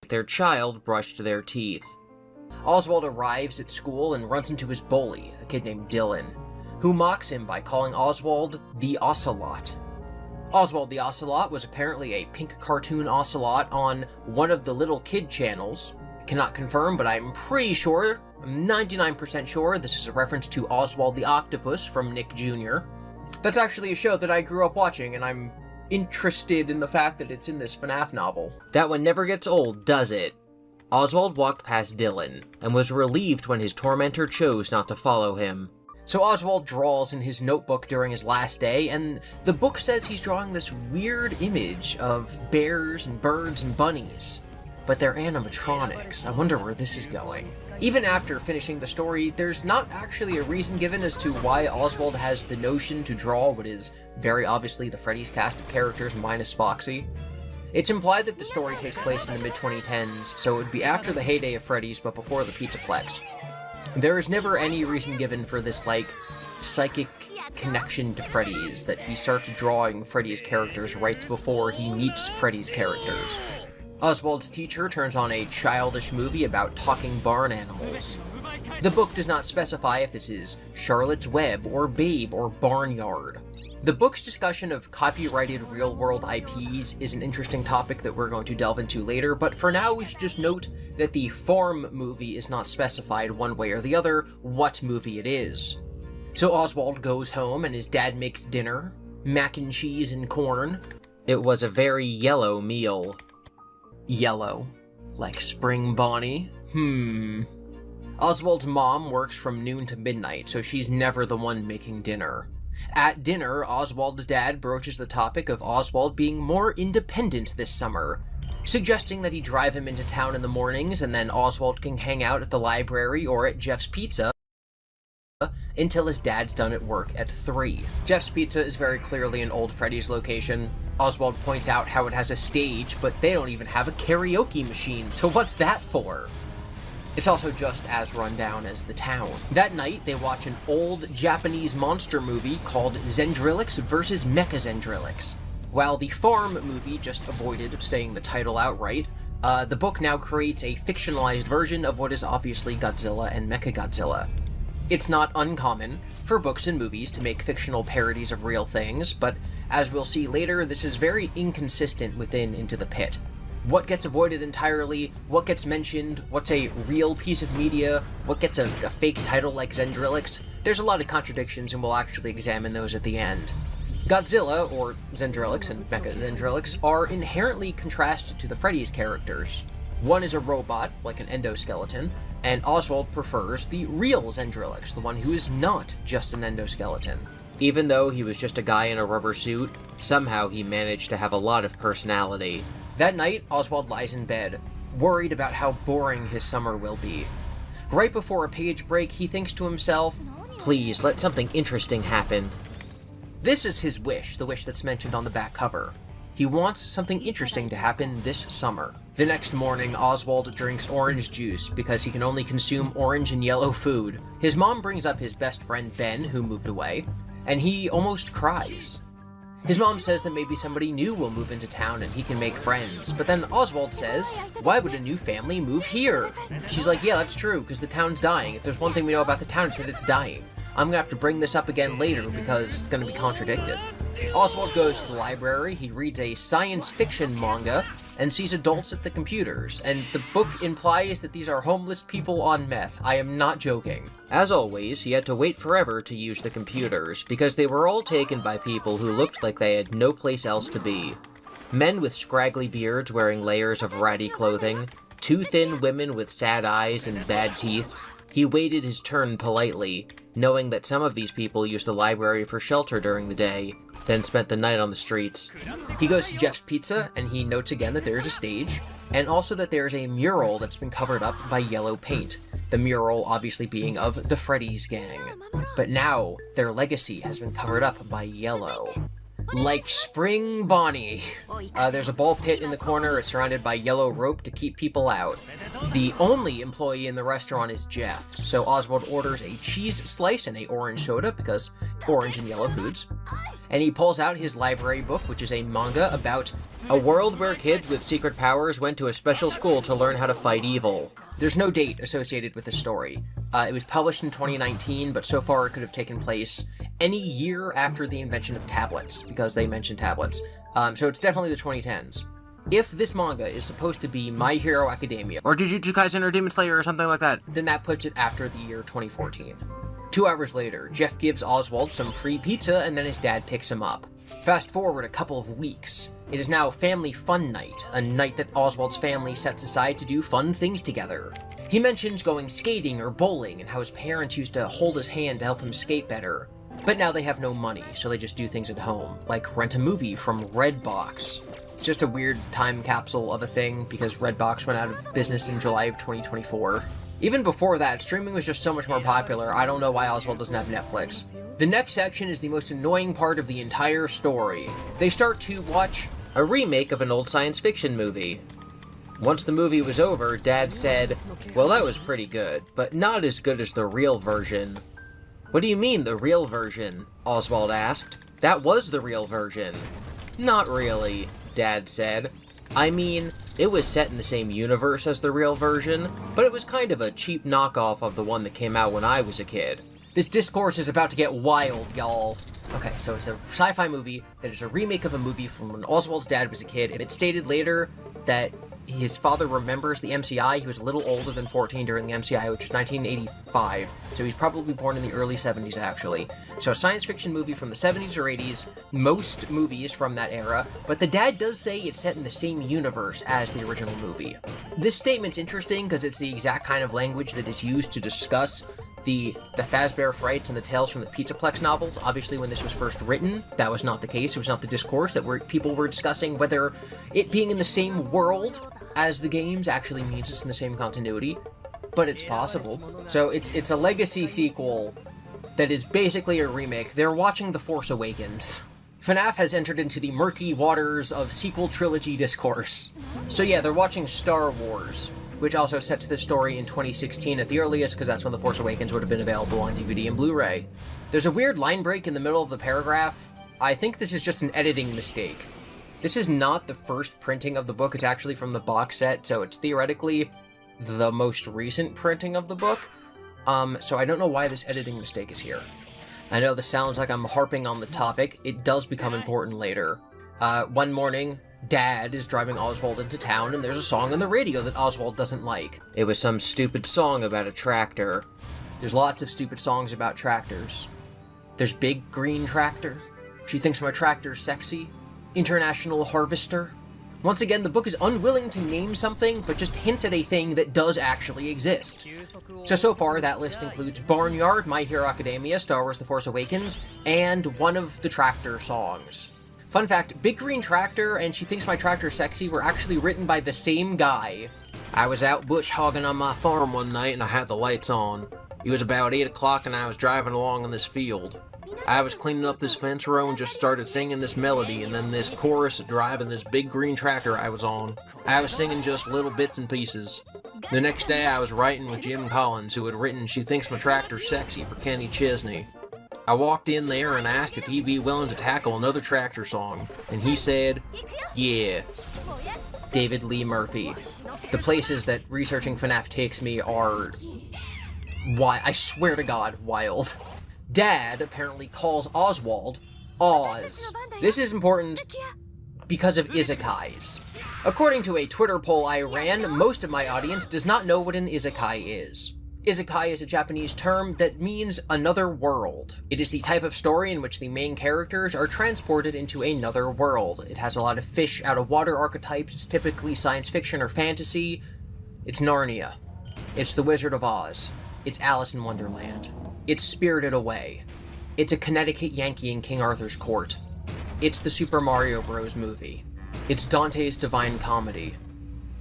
like their child brushed their teeth. Oswald arrives at school and runs into his bully, a kid named Dylan, who mocks him by calling Oswald the Ocelot. Oswald the Ocelot was apparently a pink cartoon ocelot on one of the little kid channels. Cannot confirm, but I'm pretty sure, I'm 99% sure, this is a reference to Oswald the Octopus from Nick Jr. That's actually a show that I grew up watching, and I'm interested in the fact that it's in this FNAF novel. That one never gets old, does it? Oswald walked past Dylan, and was relieved when his tormentor chose not to follow him. So Oswald draws in his notebook during his last day, and the book says he's drawing this weird image of bears and birds and bunnies. But they're animatronics. I wonder where this is going. Even after finishing the story, there's not actually a reason given as to why Oswald has the notion to draw what is very obviously the Freddy's cast of characters minus Foxy. It's implied that the story takes place in the mid-2010s, so it would be after the heyday of Freddy's but before the Pizzaplex. There is never any reason given for this, psychic connection to Freddy's, that he starts drawing Freddy's characters right before he meets Freddy's characters. Oswald's teacher turns on a childish movie about talking barn animals. The book does not specify if this is Charlotte's Web, or Babe, or Barnyard. The book's discussion of copyrighted real-world IPs is an interesting topic that we're going to delve into later, but for now we should just note that the Farm movie is not specified one way or the other what movie it is. So Oswald goes home and his dad makes dinner, mac and cheese and corn. It was a very yellow meal. Yellow. Like spring Bonnie? Oswald's mom works from noon to midnight, so she's never the one making dinner. At dinner, Oswald's dad broaches the topic of Oswald being more independent this summer, suggesting that he drive him into town in the mornings and then Oswald can hang out at the library or at Jeff's Pizza until his dad's done at work at 3. Jeff's Pizza is very clearly an old Freddy's location. Oswald points out how it has a stage, but they don't even have a karaoke machine, so what's that for? It's also just as run down as the town. That night, they watch an old Japanese monster movie called Zendrillix vs. Mechazendrillix. While the Farm movie just avoided saying the title outright, the book now creates a fictionalized version of what is obviously Godzilla and Mechagodzilla. It's not uncommon for books and movies to make fictional parodies of real things, but as we'll see later, this is very inconsistent within Into the Pit. What gets avoided entirely, what gets mentioned, what's a real piece of media, what gets a fake title like Zendrillix. There's a lot of contradictions, and we'll actually examine those at the end. Godzilla, or Zendrillix and Mechazendrillix, are inherently contrasted to the Freddy's characters. One is a robot, like an endoskeleton, and Oswald prefers the real Zendrillix, the one who is not just an endoskeleton. Even though he was just a guy in a rubber suit, somehow he managed to have a lot of personality. That night, Oswald lies in bed, worried about how boring his summer will be. Right before a page break, he thinks to himself, please, let something interesting happen. This is his wish, the wish that's mentioned on the back cover. He wants something interesting to happen this summer. The next morning, Oswald drinks orange juice because he can only consume orange and yellow food. His mom brings up his best friend Ben, who moved away, and he almost cries. His mom says that maybe somebody new will move into town and he can make friends, but then Oswald says, why would a new family move here? She's like, yeah, that's true, because the town's dying. If there's one thing we know about the town, it's that it's dying. I'm gonna have to bring this up again later because it's gonna be contradicted. Oswald goes to the library, he reads a science fiction manga, and sees adults at the computers, and the book implies that these are homeless people on meth. I am not joking. As always, he had to wait forever to use the computers, because they were all taken by people who looked like they had no place else to be. Men with scraggly beards wearing layers of ratty clothing, two thin women with sad eyes and bad teeth. He waited his turn politely, knowing that some of these people used the library for shelter during the day, then spent the night on the streets. He goes to Jeff's Pizza, and he notes again that there is a stage, and also that there is a mural that's been covered up by yellow paint, the mural obviously being of the Freddy's gang. But now, their legacy has been covered up by yellow. Like Spring Bonnie. There's a ball pit in the corner, it's surrounded by yellow rope to keep people out. The only employee in the restaurant is Jeff, so Oswald orders a cheese slice and a orange soda, because orange and yellow foods. and he pulls out his library book, which is a manga about a world where kids with secret powers went to a special school to learn how to fight evil. There's no date associated with the story. It was published in 2019, but so far it could have taken place any year after the invention of tablets, because they mentioned tablets. So it's definitely the 2010s. If this manga is supposed to be My Hero Academia, or Jujutsu Kaisen or Demon Slayer or something like that, then that puts it after the year 2014. 2 hours later, Jeff gives Oswald some free pizza and then his dad picks him up. Fast forward a couple of weeks. It is now Family Fun Night, a night that Oswald's family sets aside to do fun things together. He mentions going skating or bowling and how his parents used to hold his hand to help him skate better. But now they have no money, so they just do things at home, like rent a movie from Redbox. It's just a weird time capsule of a thing because Redbox went out of business in July of 2024. Even before that, streaming was just so much more popular. I don't know why Oswald doesn't have Netflix. The next section is the most annoying part of the entire story. They start to watch a remake of an old science fiction movie. Once the movie was over, Dad said, "Well, that was pretty good, but not as good as the real version." "What do you mean, the real version?" Oswald asked. "That was the real version." "Not really," Dad said. "I mean, it was set in the same universe as the real version, but it was kind of a cheap knockoff of the one that came out when I was a kid." This discourse is about to get wild, y'all. Okay, so it's a sci-fi movie that is a remake of a movie from when Oswald's dad was a kid, and it stated later that his father remembers the MCI. He was a little older than 14 during the MCI, which was 1985, so he's probably born in the early 70s, actually. So a science fiction movie from the 70s or 80s, most movies from that era, but the dad does say it's set in the same universe as the original movie. This statement's interesting because it's the exact kind of language that is used to discuss the Fazbear Frights and the Tales from the Pizzaplex novels. Obviously, when this was first written, that was not the case. It was not the discourse that people were discussing whether it being in the same world as the games actually means it's in the same continuity, but it's possible. So it's a legacy sequel that is basically a remake. They're watching The Force Awakens. FNAF has entered into the murky waters of sequel trilogy discourse. So yeah, they're watching Star Wars, which also sets this story in 2016 at the earliest, because that's when The Force Awakens would have been available on DVD and Blu-ray. There's a weird line break in the middle of the paragraph. I think this is just an editing mistake. This is not the first printing of the book, it's actually from the box set, so it's theoretically the most recent printing of the book. So I don't know why this editing mistake is here. I know this sounds like I'm harping on the topic. It does become important later. One morning, Dad is driving Oswald into town, and there's a song on the radio that Oswald doesn't like. It was some stupid song about a tractor. There's lots of stupid songs about tractors. There's Big Green Tractor. She thinks my tractor's sexy. International Harvester. Once again, the book is unwilling to name something, but just hints at a thing that does actually exist. So far, that list includes Barnyard, My Hero Academia, Star Wars The Force Awakens, and one of the tractor songs. Fun fact, Big Green Tractor and She Thinks My Tractor's Sexy were actually written by the same guy. "I was out bush hogging on my farm one night and I had the lights on. It was about 8 o'clock and I was driving along in this field. I was cleaning up this fence row and just started singing this melody and then this chorus driving this big green tractor I was on. I was singing just little bits and pieces. The next day I was writing with Jim Collins, who had written She Thinks My Tractor's Sexy for Kenny Chesney. I walked in there and asked if he'd be willing to tackle another tractor song, and he said, yeah." David Lee Murphy. The places that researching FNAF takes me are, I swear to God, wild. Dad apparently calls Oswald Oz. This is important because of isekais. According to a Twitter poll I ran, most of my audience does not know what an isekai is. Isekai is a Japanese term that means another world. It is the type of story in which the main characters are transported into another world. It has a lot of fish out of water archetypes. It's typically science fiction or fantasy. It's Narnia. It's The Wizard of Oz. It's Alice in Wonderland. It's Spirited Away. It's a Connecticut Yankee in King Arthur's court. It's the Super Mario Bros. Movie. It's Dante's Divine Comedy.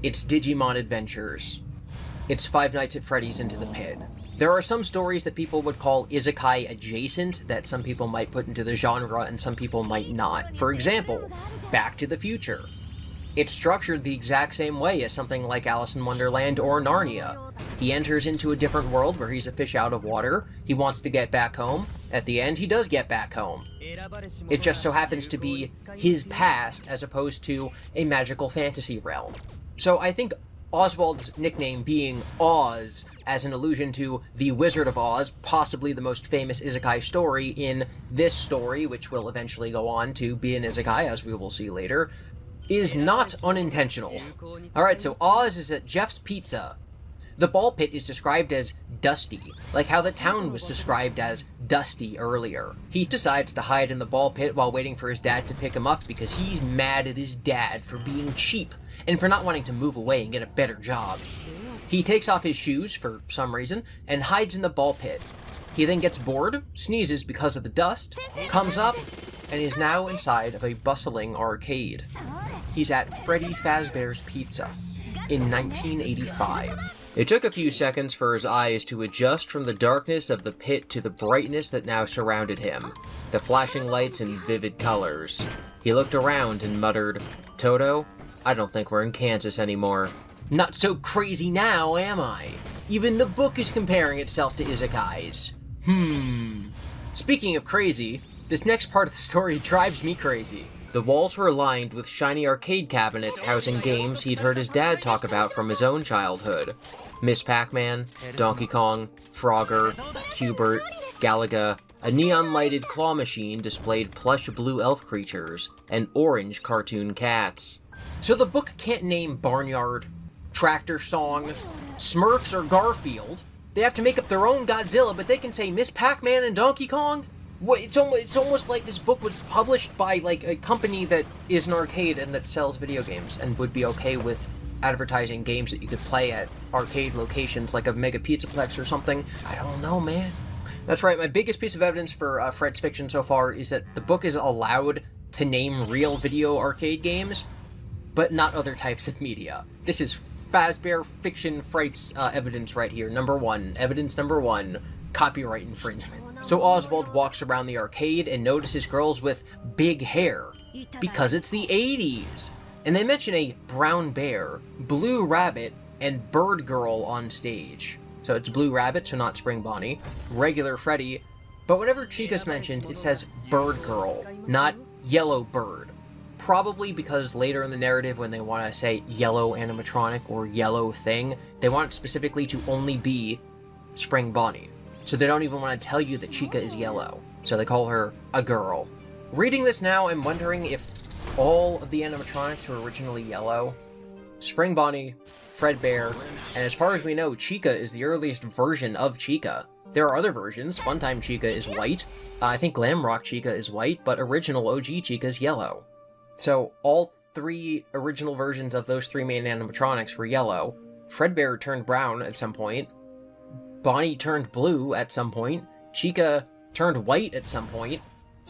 It's Digimon Adventures. It's Five Nights at Freddy's Into the Pit. There are some stories that people would call isekai adjacent that some people might put into the genre and some people might not. For example, Back to the Future. It's structured the exact same way as something like Alice in Wonderland or Narnia. He enters into a different world where he's a fish out of water, he wants to get back home, at the end he does get back home. It just so happens to be his past as opposed to a magical fantasy realm. So I think Oswald's nickname being Oz as an allusion to the Wizard of Oz, possibly the most famous isekai story in this story, which will eventually go on to be an isekai, as we will see later, is not unintentional. Alright, so Oz is at Jeff's Pizza. The ball pit is described as dusty, like how the town was described as dusty earlier. He decides to hide in the ball pit while waiting for his dad to pick him up because he's mad at his dad for being cheap and for not wanting to move away and get a better job. He takes off his shoes for some reason and hides in the ball pit. He then gets bored, sneezes because of the dust, comes up, and is now inside of a bustling arcade. He's at Freddy Fazbear's Pizza in 1985. It took a few seconds for his eyes to adjust from the darkness of the pit to the brightness that now surrounded him, the flashing lights and vivid colors. He looked around and muttered, "Toto, I don't think we're in Kansas anymore." Not so crazy now, am I? Even the book is comparing itself to isekais. Speaking of crazy, this next part of the story drives me crazy. The walls were lined with shiny arcade cabinets housing games he'd heard his dad talk about from his own childhood. Miss Pac-Man, Donkey Kong, Frogger, Q*bert, Galaga. A neon-lighted claw machine displayed plush blue elf creatures and orange cartoon cats. So the book can't name Barnyard, Tractor Song, Smurfs, or Garfield. They have to make up their own Godzilla, but they can say Miss Pac-Man and Donkey Kong? What, it's almost like this book was published by, like, a company that is an arcade and that sells video games and would be okay with advertising games that you could play at arcade locations like a Mega Pizzaplex or something. I don't know, man. That's right, my biggest piece of evidence for Fred's fiction so far is that the book is allowed to name real video arcade games, but not other types of media. This is Fazbear Fiction Fright's evidence right here. Evidence number one, copyright infringement. So Oswald walks around the arcade and notices girls with big hair, because it's the 80s. And they mention a brown bear, blue rabbit, and bird girl on stage. So it's Blue Rabbit, so not Spring Bonnie, regular Freddy, but whenever Chica's mentioned, it says bird girl, not yellow bird. Probably because later in the narrative, when they want to say yellow animatronic or yellow thing, they want it specifically to only be Spring Bonnie. So they don't even want to tell you that Chica is yellow. So they call her a girl. Reading this now, I'm wondering if all of the animatronics were originally yellow. Spring Bonnie, Fredbear, and as far as we know, Chica is the earliest version of Chica. There are other versions. Funtime Chica is white. I think Glam Rock Chica is white, but original OG Chica is yellow. So all three original versions of those three main animatronics were yellow. Fredbear turned brown at some point. Bonnie turned blue at some point. Chica turned white at some point.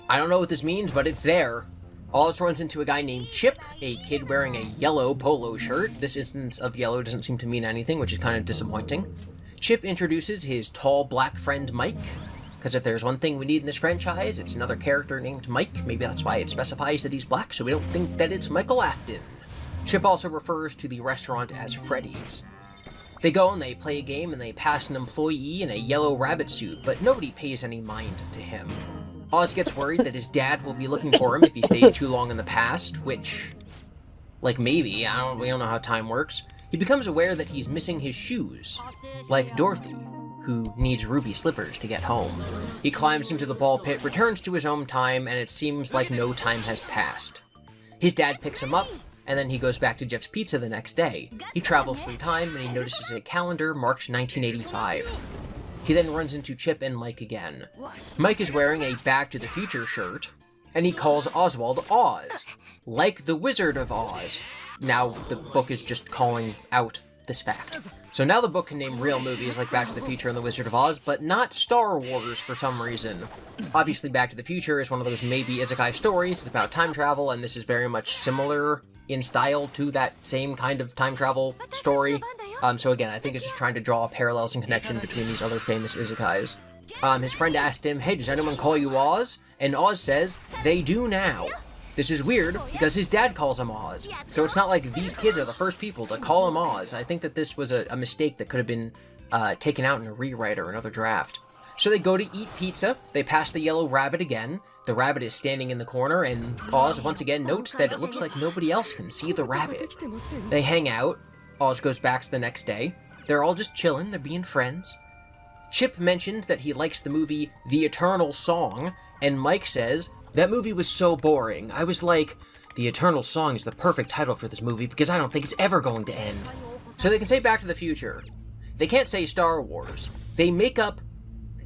I don't know what this means, but it's there. Oz runs into a guy named Chip, a kid wearing a yellow polo shirt. This instance of yellow doesn't seem to mean anything, which is kind of disappointing. Chip introduces his tall black friend Mike, because if there's one thing we need in this franchise, it's another character named Mike. Maybe that's why it specifies that he's black, so we don't think that it's Michael Afton. Chip also refers to the restaurant as Freddy's. They go and they play a game and they pass an employee in a yellow rabbit suit, but nobody pays any mind to him. Oz gets worried that his dad will be looking for him if he stays too long in the past, which, like, maybe, we don't know how time works. He becomes aware that he's missing his shoes, like Dorothy, who needs ruby slippers to get home. He climbs into the ball pit, returns to his own time, and it seems like no time has passed. His dad picks him up, and then he goes back to Jeff's Pizza the next day. He travels through time, and he notices a calendar marked 1985. He then runs into Chip and Mike again. Mike is wearing a Back to the Future shirt, and he calls Oswald Oz, like the Wizard of Oz. Now the book is just calling out this fact. So now the book can name real movies like Back to the Future and The Wizard of Oz, but not Star Wars for some reason. Obviously Back to the Future is one of those maybe isekai stories. It's about time travel, and this is very much similar in style to that same kind of time travel story. So again, I think it's just trying to draw parallels and connection between these other famous isekais. His friend asked him, "Hey, does anyone call you Oz?" And Oz says, "They do now." This is weird because his dad calls him Oz, so it's not like these kids are the first people to call him Oz. I think that this was a mistake that could have been taken out in a rewrite or another draft. So they go to eat pizza, they pass the yellow rabbit again, the rabbit is standing in the corner, and Oz once again notes that it looks like nobody else can see the rabbit. They hang out, Oz goes back to the next day, they're all just chilling, they're being friends. Chip mentioned that he likes the movie The Eternal Song, and Mike says, "That movie was so boring. I was like, The Eternal Song is the perfect title for this movie because I don't think it's ever going to end." So they can say Back to the Future. They can't say Star Wars. They make up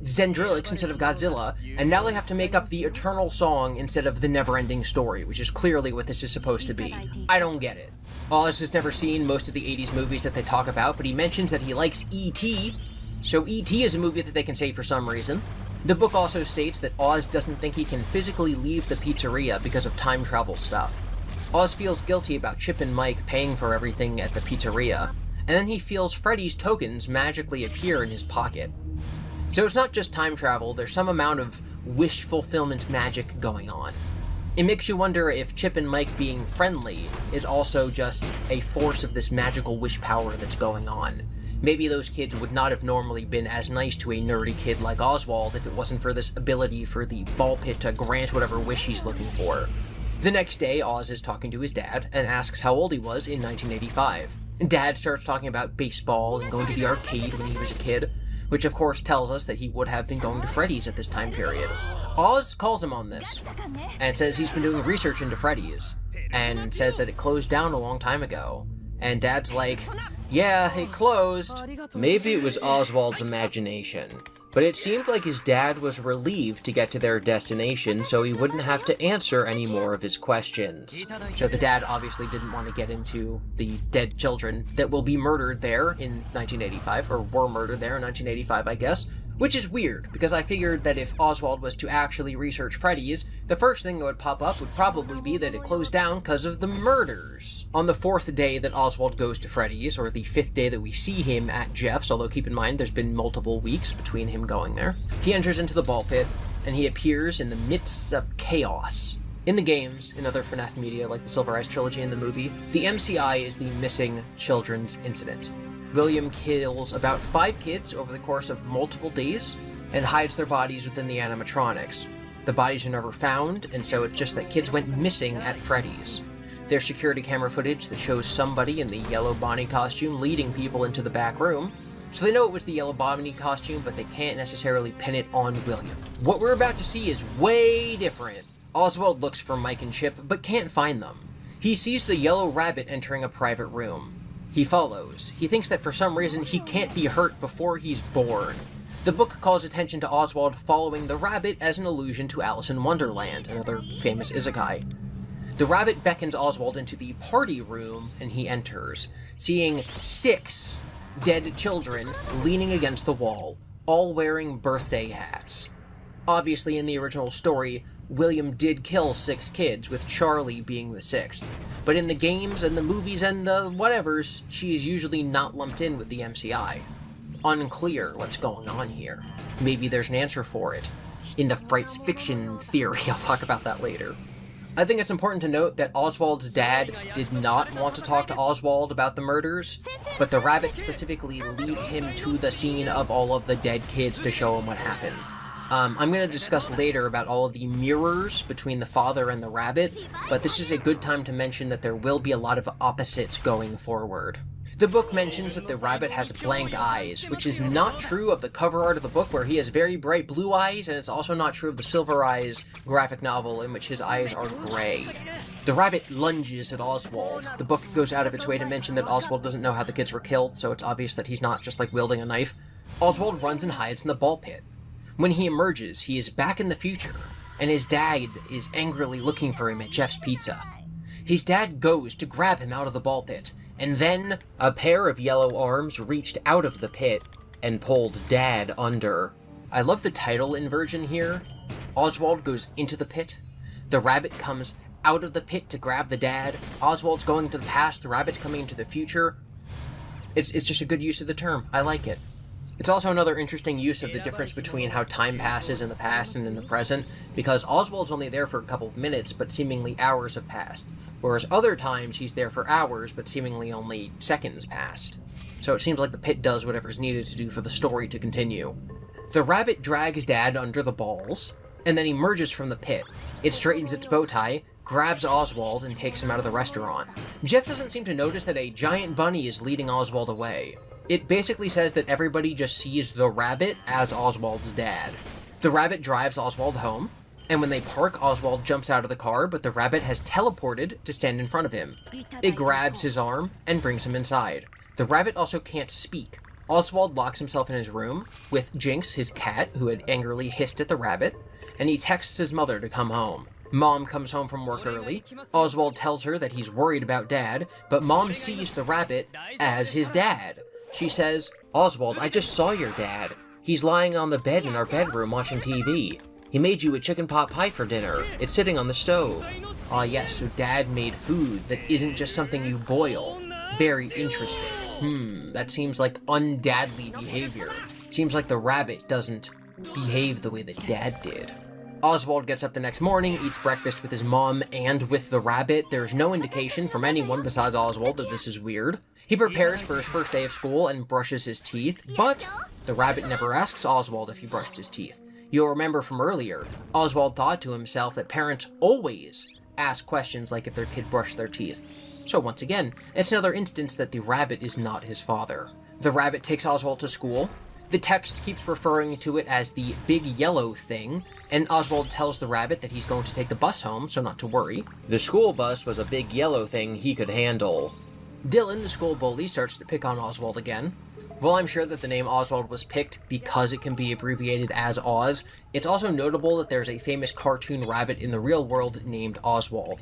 Zendrillix instead of Godzilla, and now they have to make up The Eternal Song instead of The Never-Ending Story, which is clearly what this is supposed to be. I don't get it. Oz has never seen most of the 80s movies that they talk about, but he mentions that he likes E.T., so E.T. is a movie that they can say for some reason. The book also states that Oz doesn't think he can physically leave the pizzeria because of time travel stuff. Oz feels guilty about Chip and Mike paying for everything at the pizzeria, and then he feels Freddy's tokens magically appear in his pocket. So it's not just time travel, there's some amount of wish fulfillment magic going on. It makes you wonder if Chip and Mike being friendly is also just a force of this magical wish power that's going on. Maybe those kids would not have normally been as nice to a nerdy kid like Oswald if it wasn't for this ability for the ball pit to grant whatever wish he's looking for. The next day, Oz is talking to his dad and asks how old he was in 1985. Dad starts talking about baseball and going to the arcade when he was a kid, which of course tells us that he would have been going to Freddy's at this time period. Oz calls him on this, and says he's been doing research into Freddy's, and says that it closed down a long time ago. And Dad's like, "Yeah, it closed." Maybe it was Oswald's imagination, but it seemed like his dad was relieved to get to their destination so he wouldn't have to answer any more of his questions. So the dad obviously didn't want to get into the dead children that will be murdered there in 1985, or were murdered there in 1985, I guess. Which is weird, because I figured that if Oswald was to actually research Freddy's, the first thing that would pop up would probably be that it closed down because of the murders. On the fourth day that Oswald goes to Freddy's, or the fifth day that we see him at Jeff's, although keep in mind there's been multiple weeks between him going there, he enters into the ball pit, and he appears in the midst of chaos. In the games, in other FNAF media like the Silver Eyes trilogy and the movie, the MCI is the Missing Children's Incident. William kills about 5 kids over the course of multiple days and hides their bodies within the animatronics. The bodies are never found, and so it's just that kids went missing at Freddy's. There's security camera footage that shows somebody in the yellow Bonnie costume leading people into the back room, so they know it was the yellow Bonnie costume, but they can't necessarily pin it on William. What we're about to see is way different. Oswald looks for Mike and Chip, but can't find them. He sees the yellow rabbit entering a private room. He follows. He thinks that for some reason he can't be hurt before he's born. The book calls attention to Oswald following the rabbit as an allusion to Alice in Wonderland, another famous isekai. The rabbit beckons Oswald into the party room, and he enters, seeing 6 dead children leaning against the wall, all wearing birthday hats. Obviously, in the original story, William did kill 6 kids, with Charlie being the 6th. But in the games and the movies and the whatevers, she is usually not lumped in with the MCI. Unclear what's going on here. Maybe there's an answer for it. In the Fright's fiction theory, I'll talk about that later. I think it's important to note that Oswald's dad did not want to talk to Oswald about the murders, but the rabbit specifically leads him to the scene of all of the dead kids to show him what happened. I'm going to discuss later about all of the mirrors between the father and the rabbit, but this is a good time to mention that there will be a lot of opposites going forward. The book mentions that the rabbit has blank eyes, which is not true of the cover art of the book where he has very bright blue eyes, and it's also not true of the Silver Eyes graphic novel in which his eyes are gray. The rabbit lunges at Oswald. The book goes out of its way to mention that Oswald doesn't know how the kids were killed, so it's obvious that he's not just like wielding a knife. Oswald runs and hides in the ball pit. When he emerges, he is back in the future, and his dad is angrily looking for him at Jeff's Pizza. His dad goes to grab him out of the ball pit, and then a pair of yellow arms reached out of the pit and pulled Dad under. I love the title inversion here. Oswald goes into the pit, the rabbit comes out of the pit to grab the dad, Oswald's going to the past, the rabbit's coming into the future. It's just a good use of the term. I like it. It's also another interesting use of the difference between how time passes in the past and in the present, because Oswald's only there for a couple of minutes, but seemingly hours have passed, whereas other times he's there for hours, but seemingly only seconds passed. So it seems like the pit does whatever's needed to do for the story to continue. The rabbit drags Dad under the balls, and then emerges from the pit. It straightens its bow tie, grabs Oswald, and takes him out of the restaurant. Jeff doesn't seem to notice that a giant bunny is leading Oswald away. It basically says that everybody just sees the rabbit as Oswald's dad. The rabbit drives Oswald home, and when they park, Oswald jumps out of the car, but the rabbit has teleported to stand in front of him. It grabs his arm and brings him inside. The rabbit also can't speak. Oswald locks himself in his room with Jinx, his cat, who had angrily hissed at the rabbit, and he texts his mother to come home. Mom comes home from work early. Oswald tells her that he's worried about Dad, but Mom sees the rabbit as his dad. She says, "Oswald, I just saw your dad. He's lying on the bed in our bedroom watching TV. He made you a chicken pot pie for dinner. It's sitting on the stove." Ah yes, so Dad made food that isn't just something you boil. Very interesting. That seems like undadly behavior. It seems like the rabbit doesn't behave the way that Dad did. Oswald gets up the next morning, eats breakfast with his mom and with the rabbit. There's no indication from anyone besides Oswald that this is weird. He prepares for his first day of school and brushes his teeth, but the rabbit never asks Oswald if he brushed his teeth. You'll remember from earlier, Oswald thought to himself that parents always ask questions like if their kid brushed their teeth. So once again, it's another instance that the rabbit is not his father. The rabbit takes Oswald to school. The text keeps referring to it as the big yellow thing, and Oswald tells the rabbit that he's going to take the bus home, so not to worry. The school bus was a big yellow thing he could handle. Dylan, the school bully, starts to pick on Oswald again. While I'm sure that the name Oswald was picked because it can be abbreviated as Oz, it's also notable that there's a famous cartoon rabbit in the real world named Oswald.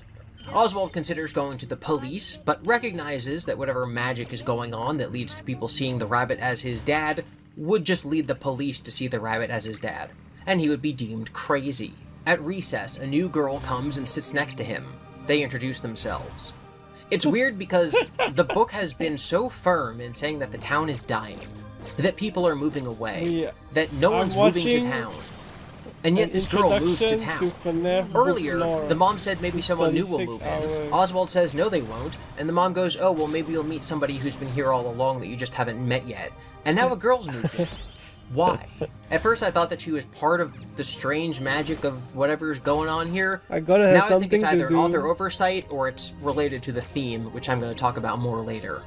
Oswald considers going to the police, but recognizes that whatever magic is going on that leads to people seeing the rabbit as his dad would just lead the police to see the rabbit as his dad, and he would be deemed crazy. At recess, a new girl comes and sits next to him. They introduce themselves. It's weird because the book has been so firm in saying that the town is dying, that people are moving away, that no one's moving to town. And yet this girl moves to town. Earlier, the mom said maybe someone new will move in. Oswald says no they won't, and the mom goes, oh well maybe you'll meet somebody who's been here all along that you just haven't met yet. And now a girl's moved in. Why? At first I thought that she was part of the strange magic of whatever's going on here. I gotta have now something I think it's either to an do. author oversight or it's related to the theme, which I'm going to talk about more later.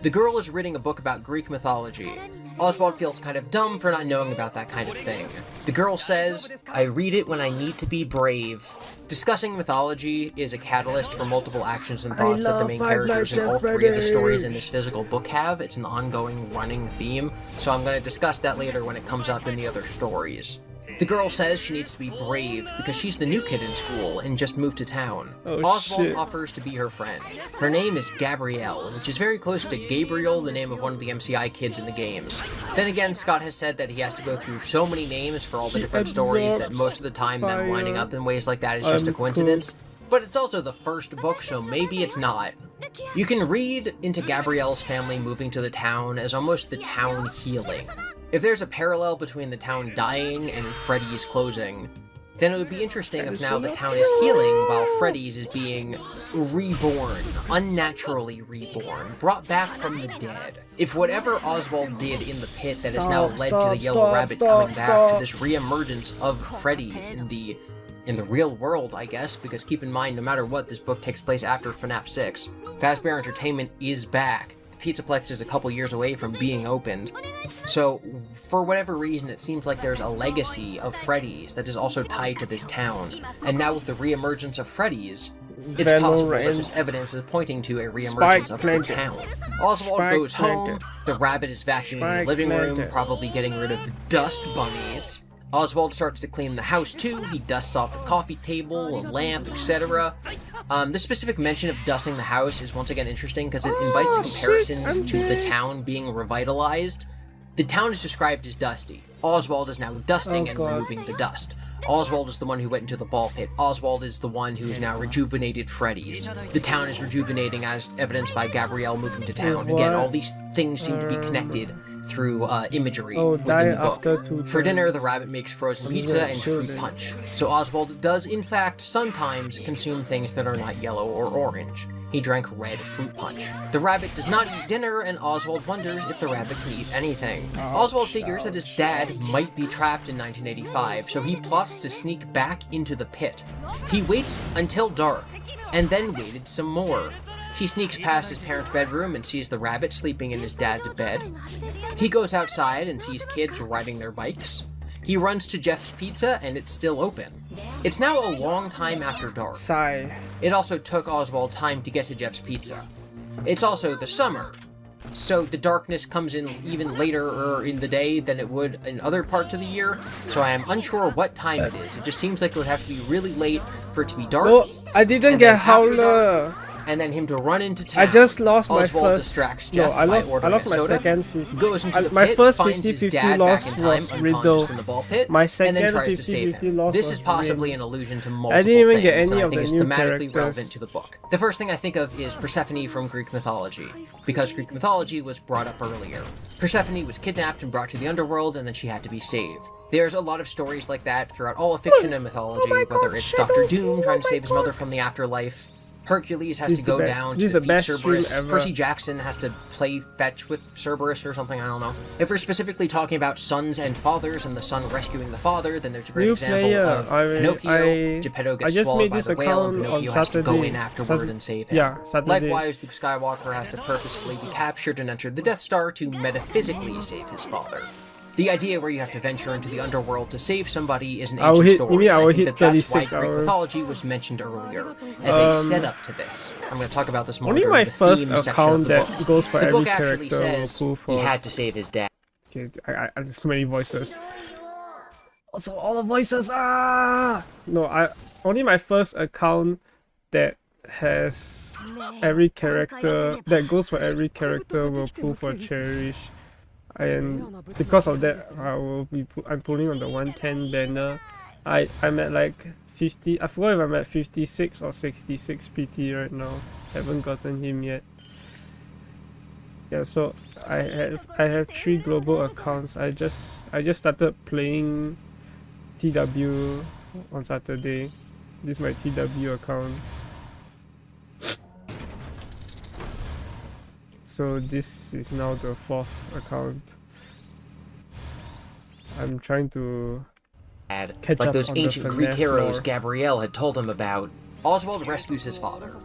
The girl is reading a book about Greek mythology. Oswald feels kind of dumb for not knowing about that kind of thing. The girl says, I read it when I need to be brave. Discussing mythology is a catalyst for multiple actions and thoughts that the main characters in all three of the stories in this physical book have. It's an ongoing running theme, so I'm going to discuss that later when it comes up in the other stories. The girl says she needs to be brave because she's the new kid in school and just moved to town. Oh, Oswald shit. offers to be her friend. Her name is Gabrielle, which is very close to Gabriel, the name of one of the MCI kids in the games. Then again, Scott has said that he has to go through so many names for all the different stories that most of the time them winding up in ways like that is just a coincidence. But it's also the first book, so maybe it's not. You can read into Gabrielle's family moving to the town as almost the town healing. If there's a parallel between the town dying and Freddy's closing, then it would be interesting if now the town is healing while Freddy's is being reborn, unnaturally reborn, brought back from the dead. If whatever Oswald did in the pit that has now led to the Yellow Rabbit coming back to this re-emergence of Freddy's in the real world, I guess, because keep in mind, no matter what, this book takes place after FNAF 6. Fazbear Entertainment is back. Pizzaplex is a couple years away from being opened. So, for whatever reason, it seems like there's a legacy of Freddy's that is also tied to this town. And now with the reemergence of Freddy's, it's possible that this evidence is pointing to a reemergence of the town. Oswald goes home, the rabbit is vacuuming the living room, probably getting rid of the dust bunnies. Oswald starts to clean the house too. He dusts off the coffee table, a lamp, etc. This specific mention of dusting the house is once again interesting because it invites comparisons to the town being revitalized. The town is described as dusty. Oswald is now dusting and removing the dust. Oswald is the one who went into the ball pit. Oswald is the one who's now rejuvenated Freddy's. The town is rejuvenating as evidenced by Gabrielle moving to town. Again, all these things seem to be connected through imagery within the book. For dinner, the rabbit makes frozen pizza and fruit punch. So Oswald does, in fact, sometimes consume things that are not yellow or orange. He drank red fruit punch. The rabbit does not eat dinner, and Oswald wonders if the rabbit can eat anything. Oswald figures that his dad might be trapped in 1985, so he plots to sneak back into the pit. He waits until dark, and then waited some more. He sneaks past his parents' bedroom and sees the rabbit sleeping in his dad's bed. He goes outside and sees kids riding their bikes. He runs to Jeff's Pizza, and it's still open. It's now a long time after dark. Sigh. It also took Oswald time to get to Jeff's Pizza. It's also the summer, so the darkness comes in even later in the day than it would in other parts of the year, so I am unsure what time it is. It just seems like it would have to be really late for it to be dark. Oh, I didn't get Howler. And then him to run into town. I just lost my Oswald first. distracts Jeff I by ordering lost a my soda. second 50. Goes into the My pit, first finds his 50-50 dad loss back in time, was unconscious Riddle. in the ball pit, My and second then tries to save 50-50 him. loss This was is possibly Rin. an allusion to I multiple didn't even things, get and any I of think the it's new thematically characters. relevant to the book. The first thing I think of is Persephone from Greek mythology, because Greek mythology was brought up earlier. Persephone was kidnapped and brought to the underworld, and then she had to be saved. There's a lot of stories like that throughout all of fiction and mythology, whether it's Dr. Doom trying to save his mother from the afterlife, Hercules has to go down to defeat Cerberus. Percy Jackson has to play fetch with Cerberus or something, I don't know. If we're specifically talking about sons and fathers and the son rescuing the father, then there's a great example of Pinocchio. Geppetto gets swallowed by the whale and Pinocchio has to go in afterward and save him. Yeah, Likewise, Luke Skywalker has to purposefully be captured and enter the Death Star to metaphysically save his father. The idea where you have to venture into the underworld to save somebody is an ancient story. I think that's why 36 Greek hours. mythology was mentioned earlier as a setup to this. I'm going to talk about this more Only during my the first theme section account of the that book. goes for The every book actually character will says pull for. he had to save his dad. Okay, there's too many voices. Also, all the voices. Ah! No, only my first account that has every character that goes for every character will pull for Cherish, and because of that, I'm pulling on the 110 banner. I'm at like 50. I forgot if I'm at 56 or 66 PT right now. Haven't gotten him yet. Yeah, so I have 3 global accounts. I just started playing TW on Saturday. This is my TW account. So this is now the 4th account. I'm trying to catch like up those on ancient the Greek FNAF heroes lore. Gabrielle had told him about. Oswald rescues his father.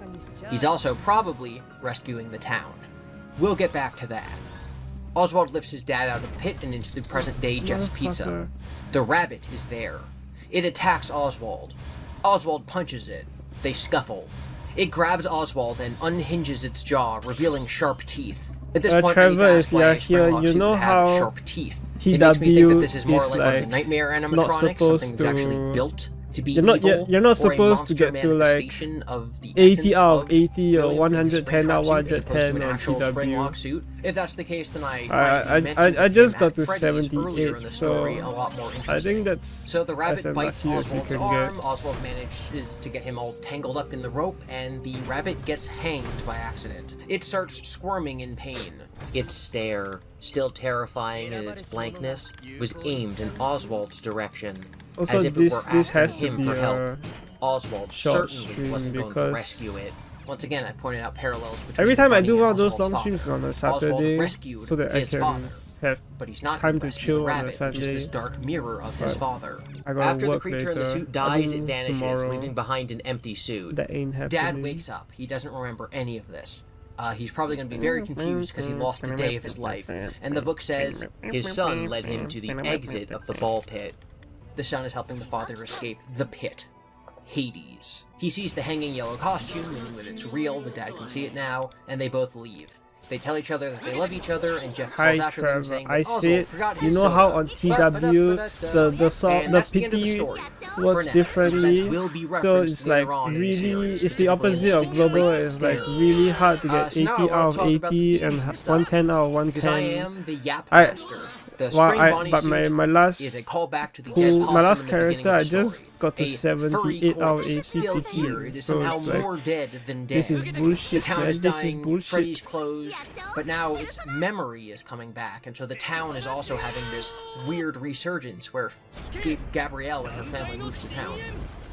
He's also probably rescuing the town. We'll get back to that. Oswald lifts his dad out of the pit and into the present-day Jeff's Pizza. Motherfucker. The rabbit is there. It attacks Oswald. Oswald punches it. They scuffle. It grabs Oswald and unhinges its jaw, revealing sharp teeth. At this point, I need to Trevor, ask if why you're I here, Springlock you suit know have how sharp teeth. It makes me think that this is more is like one of the like Nightmare not animatronics, supposed something that's actually to- built to be You're not- evil, you're not or a supposed to monster get to, like, manifestation of the 80 essence out of of 80 or really 110 out of Springtrap suit as opposed to 110 an on actual TW. Springlock suit. If that's the case, then I just got to 78, earlier in the story, so a lot more I interesting. think that's So the rabbit as bites lucky as you Oswald's can arm, get. Oswald manages to get him all tangled up in the rope, and the rabbit gets hanged by accident. It starts squirming in pain. Its stare, still terrifying in its blankness, was aimed in Oswald's direction, Also, as if it this were has asking to him be for help. a Oswald short certainly stream wasn't going to because rescue it. Once again, I pointed out parallels between every time I Bunny do and one of those Oswald's long streams father. on a Oswald Saturday, rescued so that I his can father, have but he's not time going to rescue chill the on a rabbit, which is Sunday. this dark mirror of his But father. I gotta After the work creature in the later. suit dies, I it mean, vanishes, tomorrow. leaving behind an empty suit. That ain't happening. Dad wakes up. He doesn't remember any of this. He's probably going to be very confused because he lost a day of his life. And the book says his son led him to the exit of the ball pit. The son is helping the father escape the pit. Hades. He sees the hanging yellow costume, meaning that it's real, the dad can see it now, and they both leave. They tell each other that they love each other, and Jeff calls Hi after them Trevor, saying that I Oswald said, forgot you his know how soda. on TW the song, And the that's the end of the PT story. works For now. differently, Events will be so referenced it's like later on in the really, series, it's the specifically in opposite of Distinct global, Trait it's like Steroids. really hard to get So now I 80 wanna out talk of about the 80 themes and and stuff, 110 out of Because I 110. am the Yap I- Master. The Spring Bonnie but suit my last is a callback to the dead possum my last in the beginning character, of I the story. just got to A 78 furry out of corpse 80 still here. It is so somehow it's like, more dead than dead. this is The bullshit, town man. is This is dying, bullshit. Freddy's closed, but now its memory is coming back, and so the town is also having this weird resurgence where Gabrielle and her family moves to town.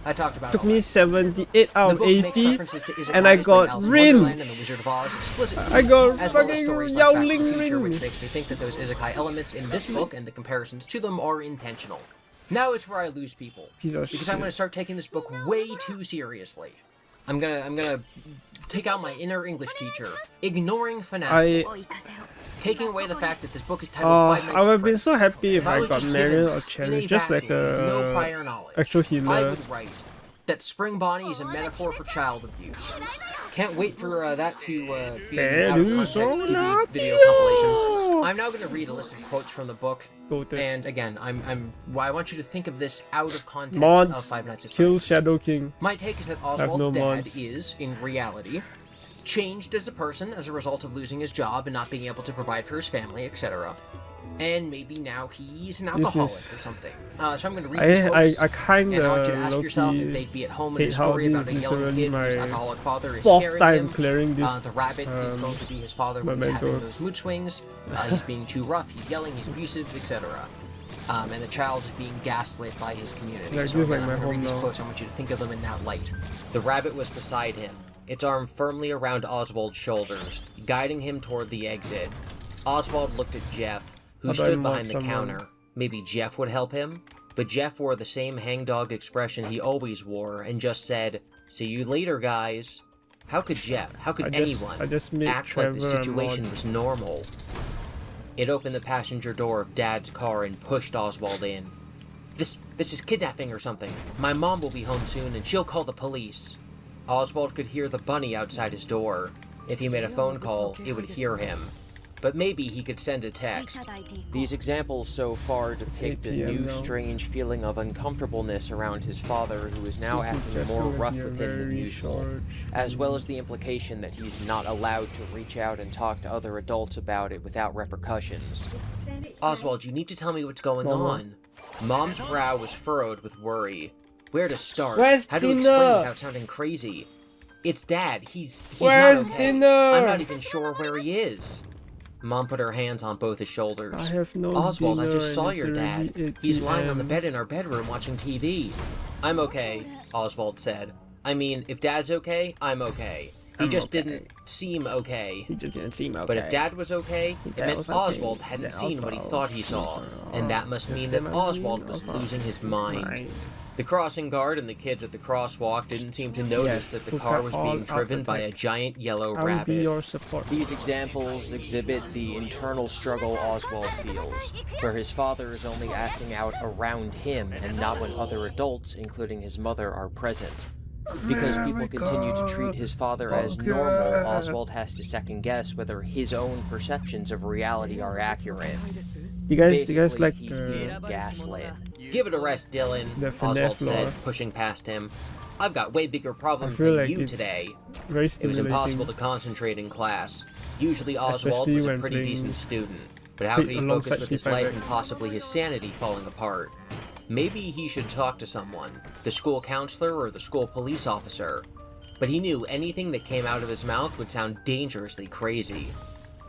I talked about Took all me that. 78 out The of book makes 80, references to isekais and I like got Alice in Rin. Wonderland and the Wizard of Oz explicitly, I got as well as fucking stories like Back to the Yowling Future, Rin. which makes me think that those isekai elements in this book and the comparisons to them are intentional. Now it's where I lose people, Piece of because shit. I'm going to start taking this book way too seriously. I'm gonna take out my inner English teacher, ignoring FNAF, taking away the fact that this book is titled Five Nights I would at have been so Freddy's. happy if I was got just Marion given or this Cherry, in a just like vacuum, no a prior knowledge, actual I healer. would write that Spring Bonnie is a metaphor for child abuse. Can't wait for that to be an out of context TV video compilation. I'm now going to read a list of quotes from the book, Go there. and again, I want you to think of this out of context of Mons, Five Nights at kill Freddy's. Shadow King. My take is that Oswald's no dad Mons. is, in reality, changed as a person as a result of losing his job and not being able to provide for his family, etc. And maybe now he's an alcoholic is- or something. So I'm going to read these quotes, I kind and I want of you to ask yourself if low-key they'd be at home in a hate how story about this a is yelling literally kid whose my alcoholic father is fourth scaring time him. clearing this. The rabbit is going to be his father when he's having mementos. those mood swings. He's being too rough, he's yelling, he's abusive, etc. And the child is being gaslit by his community. Like, So this is again, like I'm my going to read home these now. quotes. I want you to think of them in that light. The rabbit was beside him, its arm firmly around Oswald's shoulders, guiding him toward the exit. Oswald looked at Jeff, who How do I stood mod behind the someone? counter. Maybe Jeff would help him? But Jeff wore the same hangdog expression he always wore and just said, "See you later, guys." How could Jeff, how could I anyone just made act like the Trevor a situation mod. was normal? It opened the passenger door of Dad's car and pushed Oswald in. This is kidnapping or something. My mom will be home soon and she'll call the police. Oswald could hear the bunny outside his door. If he made a phone call, it would hear him. But maybe he could send a text. These examples so far depict a 8 p.m. new now. strange feeling of uncomfortableness around his father, who is now This is acting just more gonna rough be a with him than very usual, short as well as the implication that he's not allowed to reach out and talk to other adults about it without repercussions. Oswald, you need to tell me what's going Mama. on. Mom's brow was furrowed with worry. Where to start? Where's How to dinner? explain without sounding crazy? It's Dad. He's Where's not okay. dinner? I'm not even sure where he is. Mom put her hands on both his shoulders. I have no Oswald, I dinner just saw and your it's dad. already 8 He's lying on the PM. bed in our bedroom watching TV. I'm okay, Oswald said. I mean, if Dad's okay, I'm okay. He I'm just okay. didn't seem okay. He just didn't seem okay. But if Dad was okay, it Dad meant was okay. Oswald hadn't Yeah, seen what he Oswald. thought he saw. And that must mean that Oswald was losing his mind. The crossing guard and the kids at the crosswalk didn't seem to notice Yes, that the look car at was all being driven out by a attack. giant yellow I will be rabbit. your support. These examples exhibit the internal struggle Oswald feels, where his father is only acting out around him and not when other adults, including his mother, are present. Because people continue to treat his father as normal, Oswald has to second guess whether his own perceptions of reality are accurate. You guys Basically, like he's being the gaslit. Give it a rest, Dylan, The FNAF Oswald said, lore. pushing past him. I've got way bigger problems feel than like you it's today. very It was stimulating. impossible to concentrate in class. Usually Oswald Especially was a when pretty playing decent student, but how could he focus alongside with his FIFA, life right? and possibly his sanity falling apart? Maybe he should talk to someone, the school counselor or the school police officer. But he knew anything that came out of his mouth would sound dangerously crazy.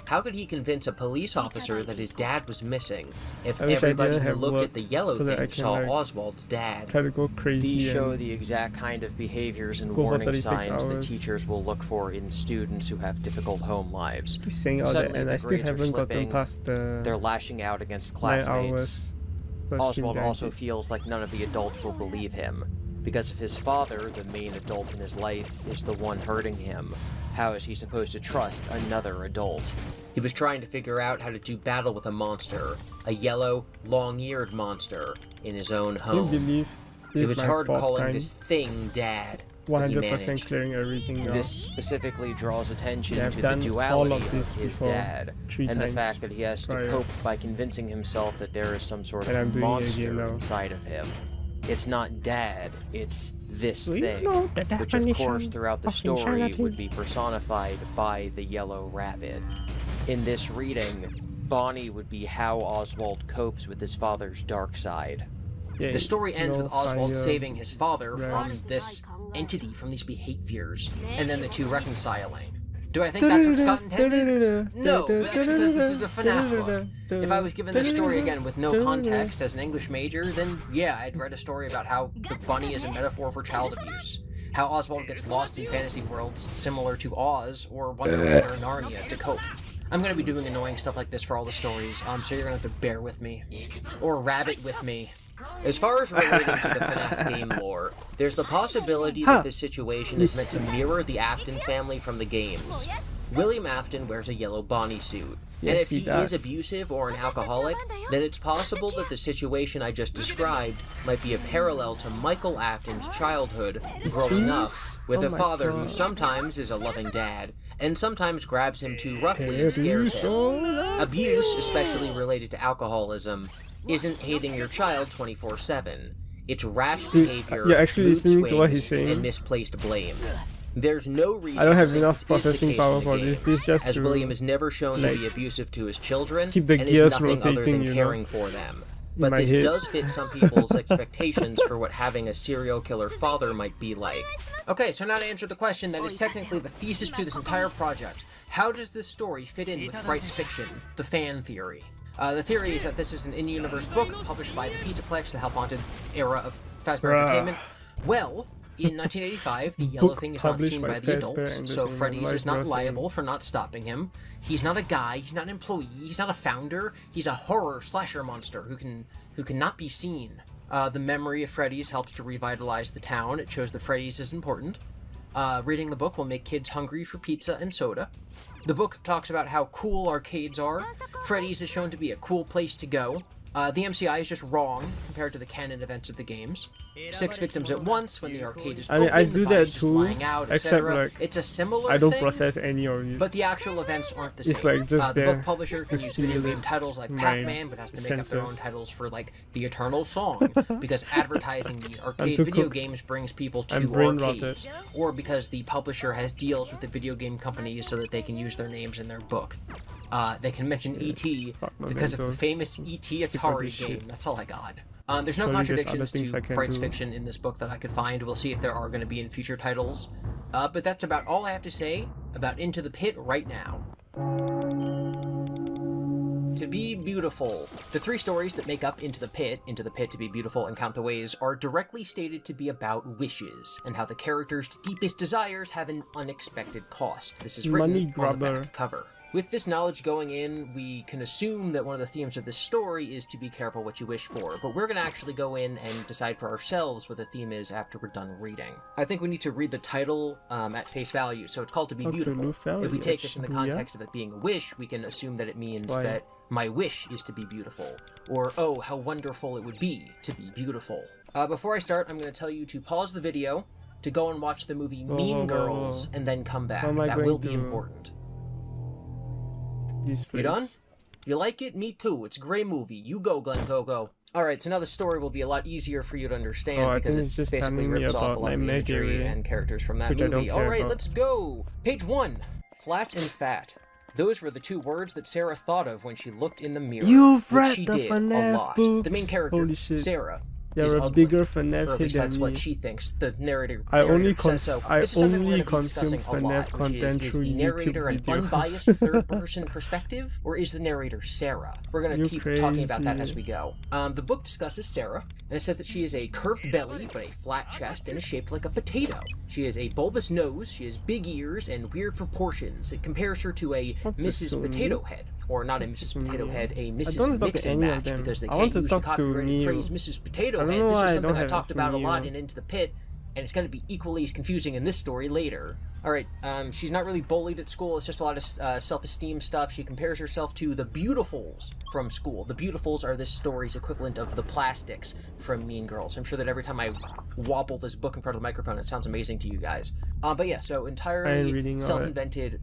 How could he convince a police officer that his dad was missing if I wish I everybody didn't who have looked work at the yellow so that I thing can, saw like, Oswald's dad? Try to go crazy. These show and the exact kind of behaviors and Go for warning 36 signs that hours. teachers will look for in students who have difficult home lives. keep saying all that, Suddenly and the I still grades are haven't gotten slipping. past the They're lashing out against 9 classmates. hours. first Oswald stream also guarantee. feels like none of the adults will believe him. Because if his father, the main adult in his life, is the one hurting him, how is he supposed to trust another adult? He was trying to figure out how to do battle with a monster, a yellow, long-eared monster, in his own Can you home. believe It this was is my hard fourth calling time? this thing Dad, but he 100% managed. clearing everything now. This specifically draws attention Yeah, I've to the done duality all of this his before, dad, 3 and the times fact that he has to prior. cope by convincing himself that there is some sort And I'm of doing it monster again now. inside of him. It's not Dad, it's this Do you thing, know the which of course definition throughout the of story insanity? would be personified by the yellow rabbit. In this reading, Bonnie would be how Oswald copes with his father's dark side. Yeah, The story ends no with Oswald fire. saving his father Right. from this entity, from these behaviors, and then the two reconciling. Do I think that's what Scott intended? No, but that's because this is a FNAF book. If I was given this story again with no context as an English major, then yeah, I'd read a story about how the bunny is a metaphor for child abuse. How Oswald gets lost in fantasy worlds similar to Oz or Wonder Woman or Narnia to cope. I'm gonna be doing annoying stuff like this for all the stories, so you're gonna have to bear with me. Or rabbit with me. As far as relating to the FNAF game lore, there's the possibility that this situation is meant to mirror the Afton family from the games. William Afton wears a yellow Bonnie suit, and Yes, if he he does. is abusive or an alcoholic, then it's possible that the situation I just described might be a parallel to Michael Afton's childhood growing up with Oh a my father who God. sometimes is a loving dad, and sometimes grabs him too roughly and scares him. So Abuse, especially related to alcoholism, isn't hating your child 24/7. It's rash Dude, behavior, you're actually mood listening to what he's swings, saying? and misplaced blame. There's no reason I don't have to think enough this is the processing case power in the for this. games, This just as to, William is never shown to like, be abusive to his children keep the and gears is nothing other rotating, than you know, caring for them. in But my this head. does fit some people's expectations for what having a serial killer father might be like. Okay, so now to answer the question that is technically the thesis to this entire project. How does this story fit in with Fright's fiction, the fan theory? The theory is that this is an in-universe book published by the Pizzaplex, the Hell Haunted era of Fazbear Bruh. Entertainment. Well, in 1985, the Yellow Book Thing is not published seen by by the Fazbear adults, so Entertainment, Freddy's is like not Rosie. liable for not stopping him. He's not a guy, he's not an employee, he's not a founder, he's a horror slasher monster who cannot be seen. The memory of Freddy's helps to revitalize the town. It shows that Freddy's is important. Reading the book will make kids hungry for pizza and soda. The book talks about how cool arcades are. Freddy's is shown to be a cool place to go. The MCI is just wrong compared to the canon events of the games. 6 victims at once when the arcade is I mean, open, I the do body's that just too, lying out, except, etc. like, It's a similar I don't thing, process any of it. but the actual events aren't the same. It's like just the there book publisher can to use video stimulate game titles like my Pac-Man, but has to make up their own senses. titles for like the Eternal Song, because advertising the arcade too video cooked. games brings people I'm to brain arcades, or because the publisher has deals with the video game companies so that they can use their names in their book. They can mention E.T. Fuck my because of the Mentos. famous E.T. Sick of Atari this game. shit. That's all I got. There's no Surely there's other contradictions things I to can Fright's do. fiction in this book that I could find. We'll see if there are going to be in future titles. But that's about all I have to say about Into the Pit right now. To be beautiful. The 3 stories that make up Into the Pit, to be beautiful, and Count the Ways, are directly stated to be about wishes, and how the character's deepest desires have an unexpected cost. This is written Money on the grabber. back cover. With this knowledge going in, we can assume that one of the themes of this story is to be careful what you wish for, but we're going to actually go in and decide for ourselves what the theme is after we're done reading. I think we need to read the title at face value, so it's called To Be Dr. Beautiful. Lufel, If we take this in the yes, context of it being a wish, we can assume that it means Why? that my wish is to be beautiful, or oh, how wonderful it would be to be beautiful. Before I start, I'm going to tell you to pause the video, to go and watch the movie Mean whoa, Girls, whoa. and then come back. How am I That going will be to- important. This You done? place. You like it? Me too. It's a great movie. You go, Glenn, go. Alright, so now the story will be a lot easier for you to understand Oh, I because think it it's just basically telling me rips off a about lot my of the imagery Maggie, and characters from that which I don't movie. care Alright, about. let's go! Page 1. Flat and fat. Those were the 2 words that Sarah thought of when she looked in the mirror. You've which read she the did a FNAF lot. books. The main character, Holy shit. Sarah, is You're a ugly. bigger Or FNAF at head least than that's me. what she thinks. The narrator, I only narrator says so. I This is something only we're going to be discussing consume a lot, FNAF which is content the through narrator YouTube an videos. unbiased third-person perspective, or is the narrator Sarah? We're going to You keep talking about that crazy. as we go. The book discusses Sarah, and it says that she is a curved belly, but a flat chest, and is shaped like a potato. She has a bulbous nose, she has big ears, and weird proportions. It compares her to a Talk to Mrs. Sony. Potato Head, or not a Mrs. Potato Sony. Head, a don't Mrs. talk to Mix and any of Match, them. because they I want can't to use the talk to copyrighted Neo. phrase Mrs. Potato I don't Head. know This why is I something don't I have talked it about a from lot Neo. in Into the Pit, and it's going to be equally as confusing in this story later. Alright, she's not really bullied at school, it's just a lot of self-esteem stuff. She compares herself to the Beautifuls from school. The Beautifuls are this story's equivalent of the Plastics from Mean Girls. I'm sure that every time I wobble this book in front of the microphone, it sounds amazing to you guys. But yeah, so I am entirely reading all self-invented,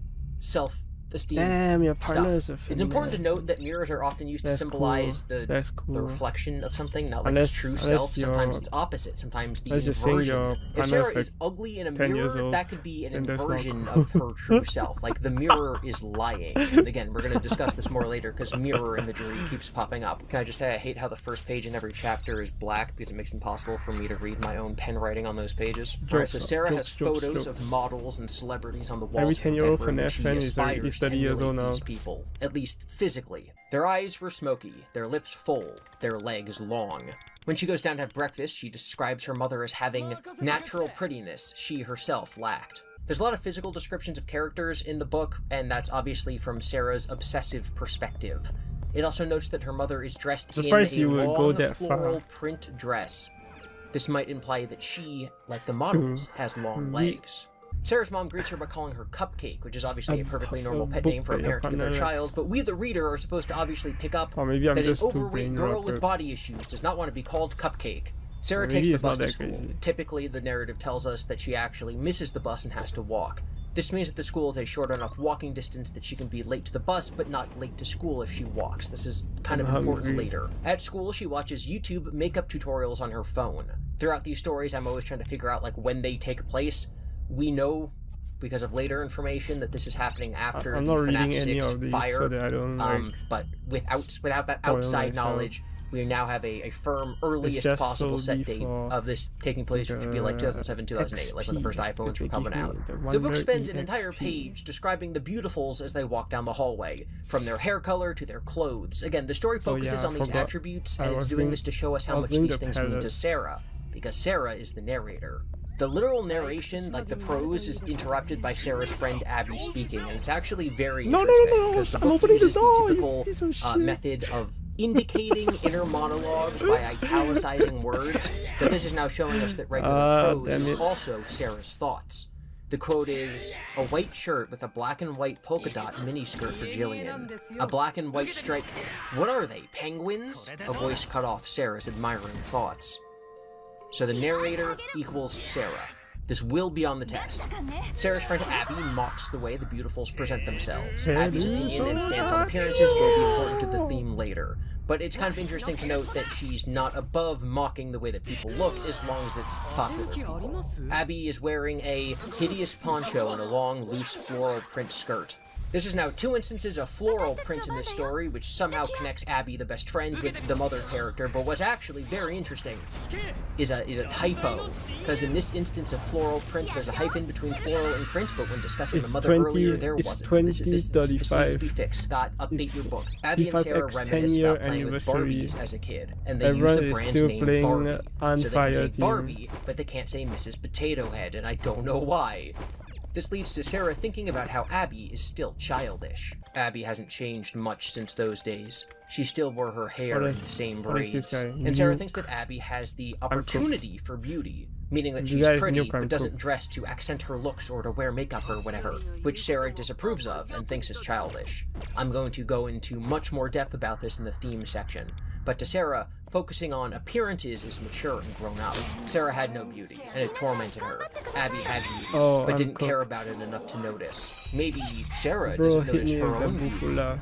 esteem Damn, your partner stuff. is a It's important to female. note that mirrors are often used to That's symbolize cool. the That's cool. the reflection of something, not like Unless- its true unless self. Sometimes you're- it's opposite. Sometimes the unless you're saying inversion. your If partner's Sarah like is ugly in a 10 years mirror, old, that could be an then that's not inversion cool. of her true self. Like the mirror is lying. And again, we're going to discuss this more later because mirror imagery keeps popping up. Can I just say I hate how the first page in every chapter is black because it makes it impossible for me to read my own pen writing on those pages. Alright, so Sarah has photos of models and celebrities on the walls Every of her 10-year-old bedroom, and FNAF she fan is aspires 30 to years old emulate now. these people, at least physically. Their eyes were smoky, their lips full, their legs long. When she goes down to have breakfast, she describes her mother as having natural prettiness she herself lacked. There's a lot of physical descriptions of characters in the book, and that's obviously from Sarah's obsessive perspective. It also notes that her mother is dressed in Surprised a you would go long that floral far. print dress. This might imply that she, like the models, has long legs. Sarah's mom greets her by calling her Cupcake, which is obviously a perfectly normal pet name for a parent to give their child, but we the reader are supposed to obviously pick up Or maybe I'm that an just too overweight brain girl rotted. with body issues does not want to be called Cupcake. Sarah Maybe takes the it's not bus to that school. crazy. Typically, the narrative tells us that she actually misses the bus and has to walk. This means that the school is a short enough walking distance that she can be late to the bus, but not late to school if she walks. This is kind of I'm important hungry. later. At school, she watches YouTube makeup tutorials on her phone. Throughout these stories, I'm always trying to figure out like when they take place. We know, because of later information, that this is happening after I'm the not FNAF reading any 6 of these fire. so that I don't like. But without that spoil outside myself. knowledge, we now have a firm earliest just possible set solely date for of this taking place, which would be like 2007, 2008, like when the first iPhones were coming out. The book spends an entire page describing the beautifuls as they walk down the hallway, from their hair color to their clothes. Again, the story focuses I on these forgot. attributes, I and it's was doing doing- this to show us I how was much doing these the things mean to palace. Sarah, because Sarah is the narrator. The literal narration, like the prose, is interrupted by Sarah's friend Abby speaking, and it's actually very No, interesting, no, because the I'm book opening the uses the door, you typical piece of shit. method of indicating inner monologues by italicizing words, but this is now showing us that regular prose damn is it. also Sarah's thoughts. The quote is, "A white shirt with a black and white polka dot miniskirt for Jillian. A black and white stripe. What are they, penguins?" A voice cut off Sarah's admiring thoughts. So the narrator equals Sarah. This will be on the test. Sarah's friend Abby mocks the way the beautifuls present themselves. Abby's opinion and stance on appearances will be important to the theme later. But it's kind of interesting to note that she's not above mocking the way that people look as long as it's popular people. Abby is wearing a hideous poncho and a long, loose floral print skirt. This is now 2 instances of floral print in this story, which somehow connects Abby, the best friend, with the mother character, but what's actually very interesting is a typo, because in this instance of floral print, there's a hyphen between floral and print, but when discussing the It's mother 20 earlier, there it's wasn't. This needs to 2035. be fixed. Scott, update It's your book. Abby and Sarah 35X reminisce 10-year about playing with anniversary. Barbies as a kid, and they Everyone used the is brand still name playing Barbie. on So they Fire can say Team. Barbie, but they can't say Mrs. Potato Head, and I don't know why. This leads to Sarah thinking about how Abby is still childish. Abby hasn't changed much since those days. She still wore her hair in the same what is this braids. guy? And Sarah New- thinks that Abby has the cook. opportunity for beauty, meaning that The she's guy is pretty new crime but doesn't cook. dress to accent her looks or to wear makeup or whatever, which Sarah disapproves of and thinks is childish. I'm going to go into much more depth about this in the theme section. But to Sarah, focusing on appearances is mature and grown up. Sarah had no beauty, and it tormented her. Abby had beauty, Oh, but I'm didn't care cooked. about it enough to notice. Maybe Sarah Bro, doesn't hit notice me her with own the beauty. bufula.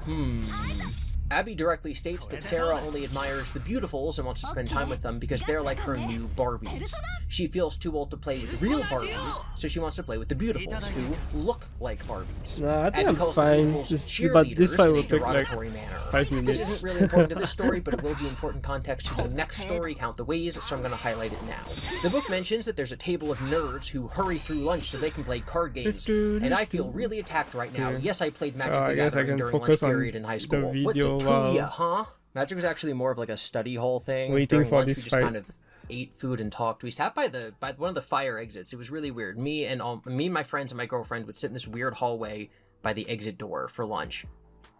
Abby directly states that Sarah only admires the beautifuls and wants to spend time with them because they're like her new Barbies. She feels too old to play with real Barbies, so she wants to play with the beautifuls, who look like Barbies. Nah, I think Abby I'm calls fine. the beautifuls But this cheerleaders fight in will a take like derogatory manner. 5 This minutes. isn't really important to this story, but it will be important context to the next story, Count the Ways, so I'm going to highlight it now. The book mentions that there's a table of nerds who hurry through lunch so they can play card games, and I feel really attacked right now. Yeah. Yes, I played Magic I the guess I Gathering can during lunch focus on period in high the school. What's a video Tuya, while huh? Magic was actually more of like a study hall thing. waiting During for lunch, this we just fight. kind of ate food and talked. We sat by one of the fire exits. It was really weird. Me and my friends and my girlfriend would sit in this weird hallway by the exit door for lunch.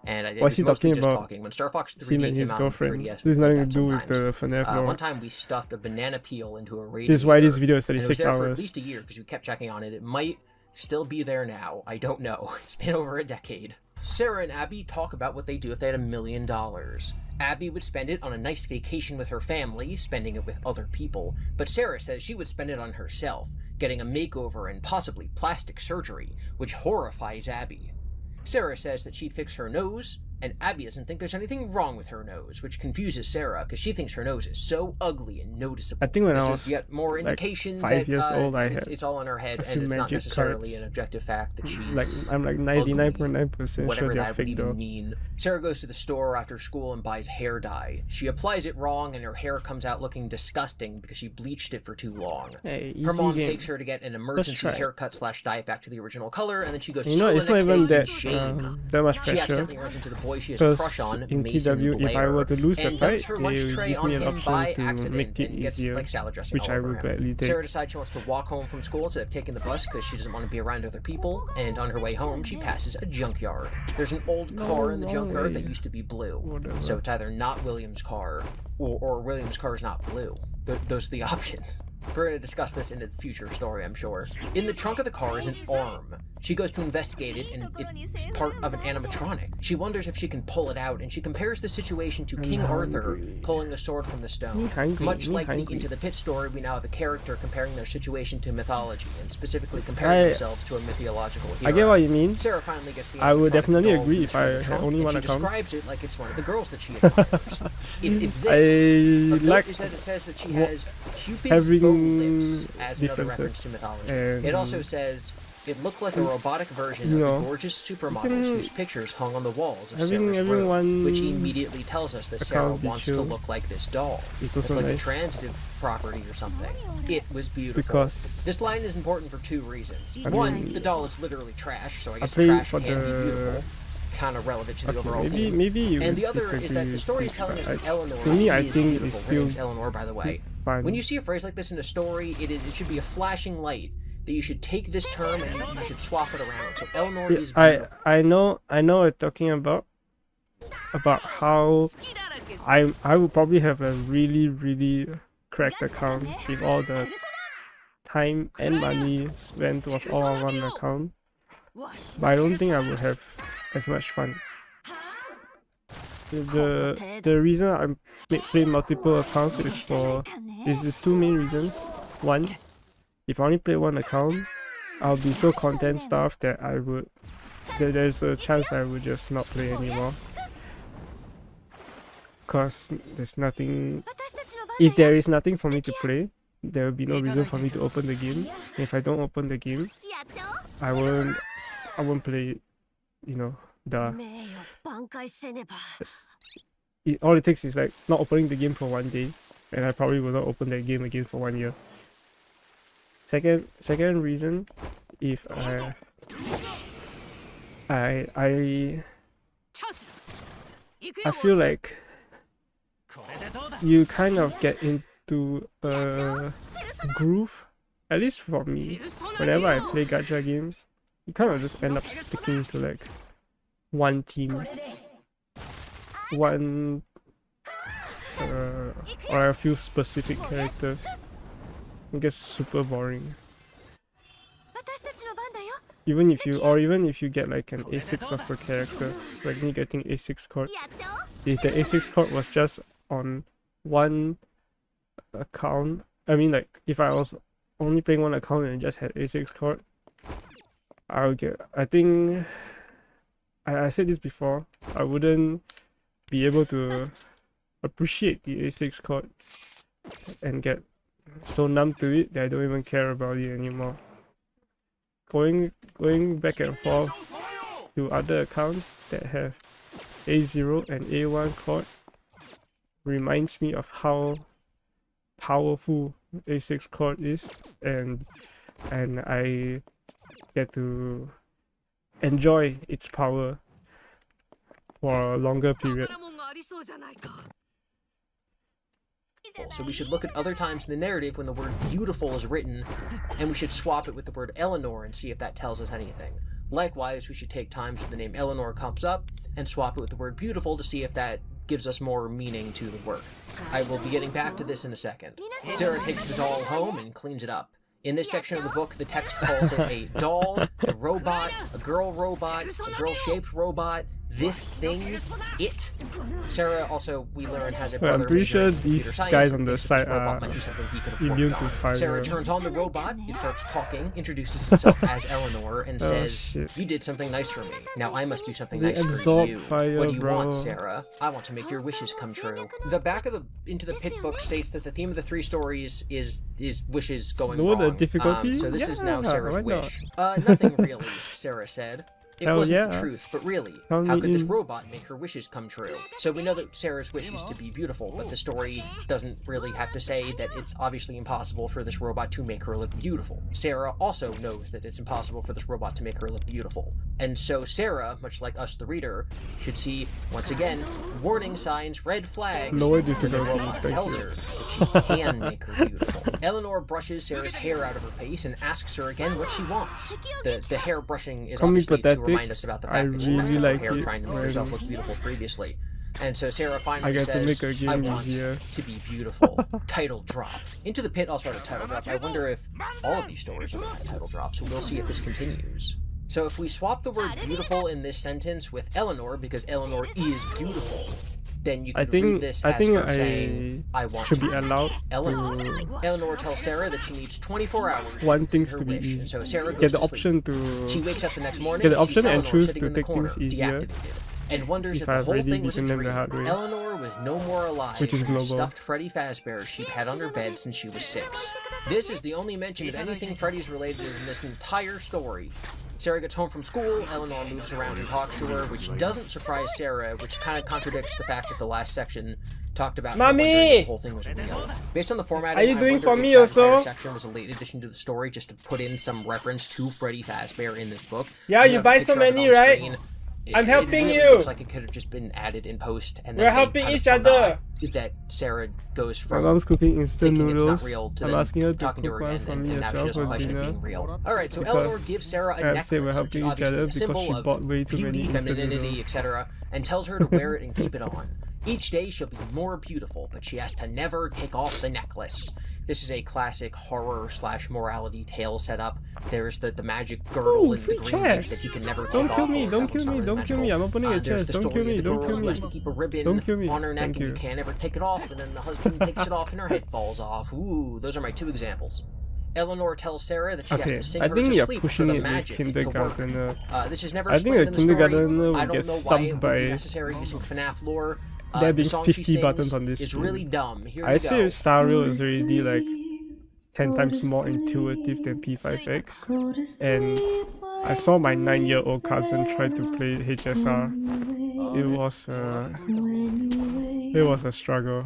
And it What's was he mostly talking just about? talking. When Star Fox 3D Him and came his out girlfriend. on 3DS, This we has did nothing that to do with the sometimes. FNAF lore. One time we stuffed a banana peel into a radiator. This is why this video is and it 36 was there for at hours. least a year because we kept checking on it. It might still be there now. I don't know. It's been over a decade. Sarah and Abby talk about what they do if they had $1 million. Abby would spend it on a nice vacation with her family, spending it with other people, but Sarah says she would spend it on herself, getting a makeover and possibly plastic surgery, which horrifies Abby. Sarah says that she'd fix her nose, and Abby doesn't think there's anything wrong with her nose, which confuses Sarah because she thinks her nose is so ugly and noticeable. I think when this I is was yet more like indication 5 that years old, I it's all in her head, a and few it's not magic necessarily cards. an objective fact that she's Like I'm like 99.9% sure whatever they're that would fake even though. mean. Sarah goes to the store after school and buys hair dye. She applies it wrong, and her hair comes out looking disgusting because she bleached it for too long. Hey, Her easy mom game. takes her to get an emergency try it. haircut / dye it back to the original color, and then she goes to You know, school it's the not next even day in that shame. that much She pressure. accidentally runs into the boy she has a Because crush on, in Mason TW, Blair, if I were to lose the and dumps fight, her they lunch will tray give on me an him option by to accident make it and gets easier, like salad dressing which all I over would him. gladly take. Sarah decides she wants to walk home from school instead of taking the bus because she doesn't want to be around other people, and on her way home she passes a junkyard. There's an old car in the junkyard that used to be blue, Whatever. so it's either not William's car or William's car is not blue. Those are the options. We're going to discuss this in a future story, I'm sure. In the trunk of the car is an arm. She goes to investigate it, and it's part of an animatronic. She wonders if she can pull it out, and she compares the situation to King Arthur pulling the sword from the stone. Much like the Into the Pit story, we now have a character comparing their situation to mythology, and specifically comparing themselves to a mythological hero. I get what you mean. Sarah finally gets the I would animatronic definitely doll agree from if the I had trunk, only and one she account. describes it like it's one of the girls that she admires. It's this. Of note like is that it says that she has Cupid's having bow lips as another reference to differences, mythology. and It also says it looked like a robotic version you of know, the gorgeous supermodels whose pictures hung on the walls of having Sarah's room, everyone which immediately tells us that Sarah account be wants to chill look like this doll. is It's also like a nice transitive property or something. It was beautiful. because This line is important for two reasons. I One, mean, the doll is literally trash, so I guess play trash for can be the- beautiful. Kind of relevant to the overall maybe theme. maybe you And would the other disagree is that the with story is this, telling us but that Eleanor to me, I is think beautiful. it's Her name's still Eleanor, by the way. fun. When you see a phrase like this in a story, it should be a flashing light that you should take this term and you should swap it around. So Eleanor Yeah, is beautiful. I know what you're talking about how I would probably have a really cracked account if all the time and money spent was all on one account, but I don't think I would have as much fun. The reason I play multiple accounts is there's two main reasons. One, if I only play one account, I'll be so content stuff that there's a chance I would just not play anymore. Cause there's nothing. If there is nothing for me to play, there will be no reason for me to open the game. If I don't open the game, I won't play it. You know, all it takes is like not opening the game for one day, and I probably will not open that game again for 1 year. Second reason, if I feel like you kind of get into a groove, at least for me, whenever I play gacha games, you kind of just end up sticking to like one team, one or a few specific characters. It gets super boring. Even if you get like an A6 of a character, like me getting A6 chord, if the A6 chord was just on one account, I mean like if I was only playing one account and just had A6 chord, I think I said this before, I wouldn't be able to appreciate the A6 chord and get so numb to it that I don't even care about it anymore. Going back and forth to other accounts that have A0 and A1 chord reminds me of how powerful A6 chord is, and I get to enjoy its power for a longer period. So we should look at other times in the narrative when the word beautiful is written, and we should swap it with the word Eleanor and see if that tells us anything. Likewise, we should take times when the name Eleanor comes up and swap it with the word beautiful to see if that gives us more meaning to the work. I will be getting back to this in a second. Sarah takes the doll home and cleans it up. In this section of the book, the text calls it a doll, a robot, a girl-shaped robot, this thing, it. Sarah also, we learn, has a Well, brother I'm pretty majoring sure in computer these science guys and on the thinks that this side robot are might be something he could have immune worked to on. fire. Sarah turns on the robot, it starts talking, introduces itself as Eleanor, and Oh, says, shit. "You did something nice for me. Now I must do something They nice for absorb you. fire, What do you bro. want, Sarah? I want to make your wishes come true." The back of the Into the Pit book states that the theme of the 3 stories is wishes going Know the wrong. difficulty? So this is now Yeah, Sarah's why not? wish. Nothing really, Sarah said. It Hell wasn't the yeah. truth, but really, Count how me could this in. robot make her wishes come true? So we know that Sarah's wish is to be beautiful, but the story doesn't really have to say that it's obviously impossible for this robot to make her look beautiful. Sarah also knows that it's impossible for this robot to make her look beautiful. And so Sarah, much like us the reader, should see, once again, warning signs, red flags, Lower when the difficulty, robot thank tells you. her that she can make her beautiful. Eleanor brushes Sarah's hair out of her face and asks her again what she wants. The hair brushing is Call me obviously to pathetic. remind us about the fact I that she messed really up her like hair it trying to make when herself look beautiful previously. And so Sarah I finally get to says, make a game "I want easier." to be beautiful." Title drop. Into the Pit also had a title drop. I wonder if all of these stories are going to have title drops, so we'll see if this continues. So if we swap the word beautiful in this sentence with Eleanor, because Eleanor is beautiful, then you I could read think this I as think her saying, "I want should to be allowed Eleanor. to Eleanor tells Sarah that she needs 24 hours to want complete things her to be wish, easy. and so Sarah goes Get the to sleep. option She to wakes up the next morning Get the and sees option and Eleanor choose sitting to in the take corner, things easier. deactivated, and wonders if if the I've whole already thing was a beaten them the dream. hard way. Eleanor was no more alive Which is than the global. stuffed Freddy Fazbear she'd had on her bed since she was 6. This is the only mention of anything Freddy's related in this entire story. Sarah gets home from school, Eleanor moves around and talks to her, which doesn't surprise Sarah, which kind of contradicts the fact that the last section talked about her wondering Mommy! if the whole thing was real. Based on the formatting, Are you I doing wonder for if me that also? entire section was a late addition to the story just to put in some reference to Freddy Fazbear in this book. Yeah, We you have a buy so picture of it many, on right? screen. I'm It helping really you. looks like it could have just been added in post, and then We're they helping kind of each other. forgot that Sarah goes My from mom's cooking instant thinking noodles. it's not real to I'm then asking her to talking to cook her one again, for and me now as she well doesn't for question it dinner. being real. Alright, so Because Eleanor gives Sarah a I necklace, say we're which helping is each other obviously a because symbol she of bought way too beauty, many instant femininity, noodles. etc., and tells her to wear it and keep it on. Each day she'll be more beautiful, but she has to never take off the necklace. This is a classic horror/morality tale setup. There's the magic girdle Ooh, and the free green chest. gift that you can never take Don't off. kill me, or don't that kill one's not me, really don't kill me. magical. I'm opening a There's chest. the Don't story kill of me, the don't girl kill who me. has to keep a ribbon Don't kill me. on her neck Thank and you you. can't ever take it off, and then the husband takes it off and her head falls off. Ooh, those are my 2 examples. Eleanor tells Sarah that she Okay, has to sing I her think to you're sleep for pushing the it with magic to work. kindergartner. This is never I think explained the in the story. kindergartner will I don't get know why it stumped would by be necessary using FNAF lore. there The being song she 50 sings buttons on this is screen. really dumb. Here I you say go. Star Rail is already like 10 times more intuitive than P5X, and I saw my 9-year-old cousin try to play HSR. It was a struggle.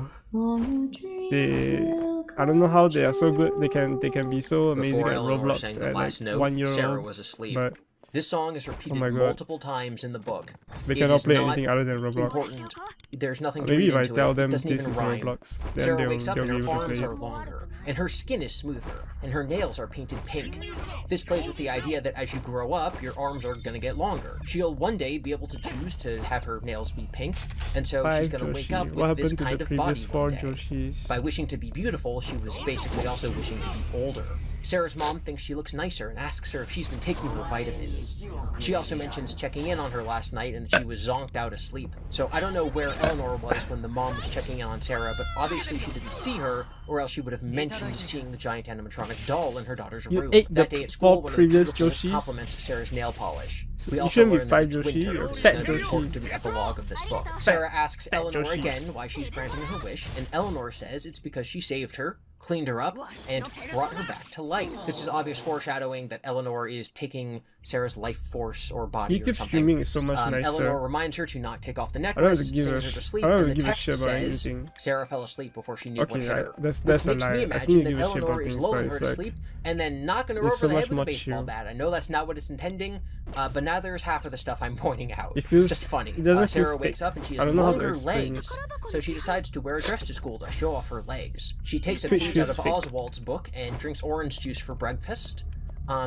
I don't know how they are so good. They can be so amazing Before at Eleanor sang Roblox the at like last note, 1-year-old. Sarah was asleep. But This song is repeated my God. multiple times in the book. they It cannot is play not anything other than Roblox. important. There's nothing to Maybe read if I into tell it. them It doesn't this even is rhyme. Roblox, then Sarah they'll wakes up be and her able to arms play are it. longer, and her skin is smoother, and her nails are painted pink. This plays with the idea that as you grow up, your arms are gonna get longer. She'll one day be able to choose to have her nails be pink, and so she's 5 gonna wake Joshi. up What with this happened to kind the of previous body 4 one day. Joshis? By wishing to be beautiful, she was basically also wishing to be older. Sarah's mom thinks she looks nicer and asks her if she's been taking her vitamins. She also mentions checking in on her last night and that she was zonked out asleep. So I don't know where Eleanor was when the mom was checking in on Sarah, but obviously she didn't see her, or else she would have mentioned seeing the giant animatronic doll in her daughter's You room. ate the That day at school, 4 one of the previous pupils Joshis? compliments Sarah's nail polish. So We you also shouldn't be learn that 5 it's Joshi, winter, you're which is fat going to be Joshi. important to the epilogue of this book. Sarah asks Fat Eleanor Joshi. again why she's granting her wish, and Eleanor says it's because she saved her, cleaned her up, and brought her back to life. This is obvious foreshadowing that Eleanor is taking Sarah's life force or body You or keep something. streaming is so much nicer. Eleanor reminds her to not take off the I don't have necklace, to give sings a her to sh- sleep, I don't and have the to give a text shit about says anything. Sarah fell asleep before she knew what Okay, hit her. that's Which a makes lie. me I imagine think that you give a shit Eleanor about is things, lulling but her it's to like sleep and then knocking her there's over so the head much with a more baseball chill. bat. I know that's not what it's intending, but now there's half of the stuff I'm pointing out. It feels- It's just funny. it doesn't feel Sarah fake. wakes up and she I has don't know how to longer explain legs, so she decides to wear a dress to school to show off her legs. She takes a Twitch page out feels of fake. Oswald's book and drinks orange juice for breakfast.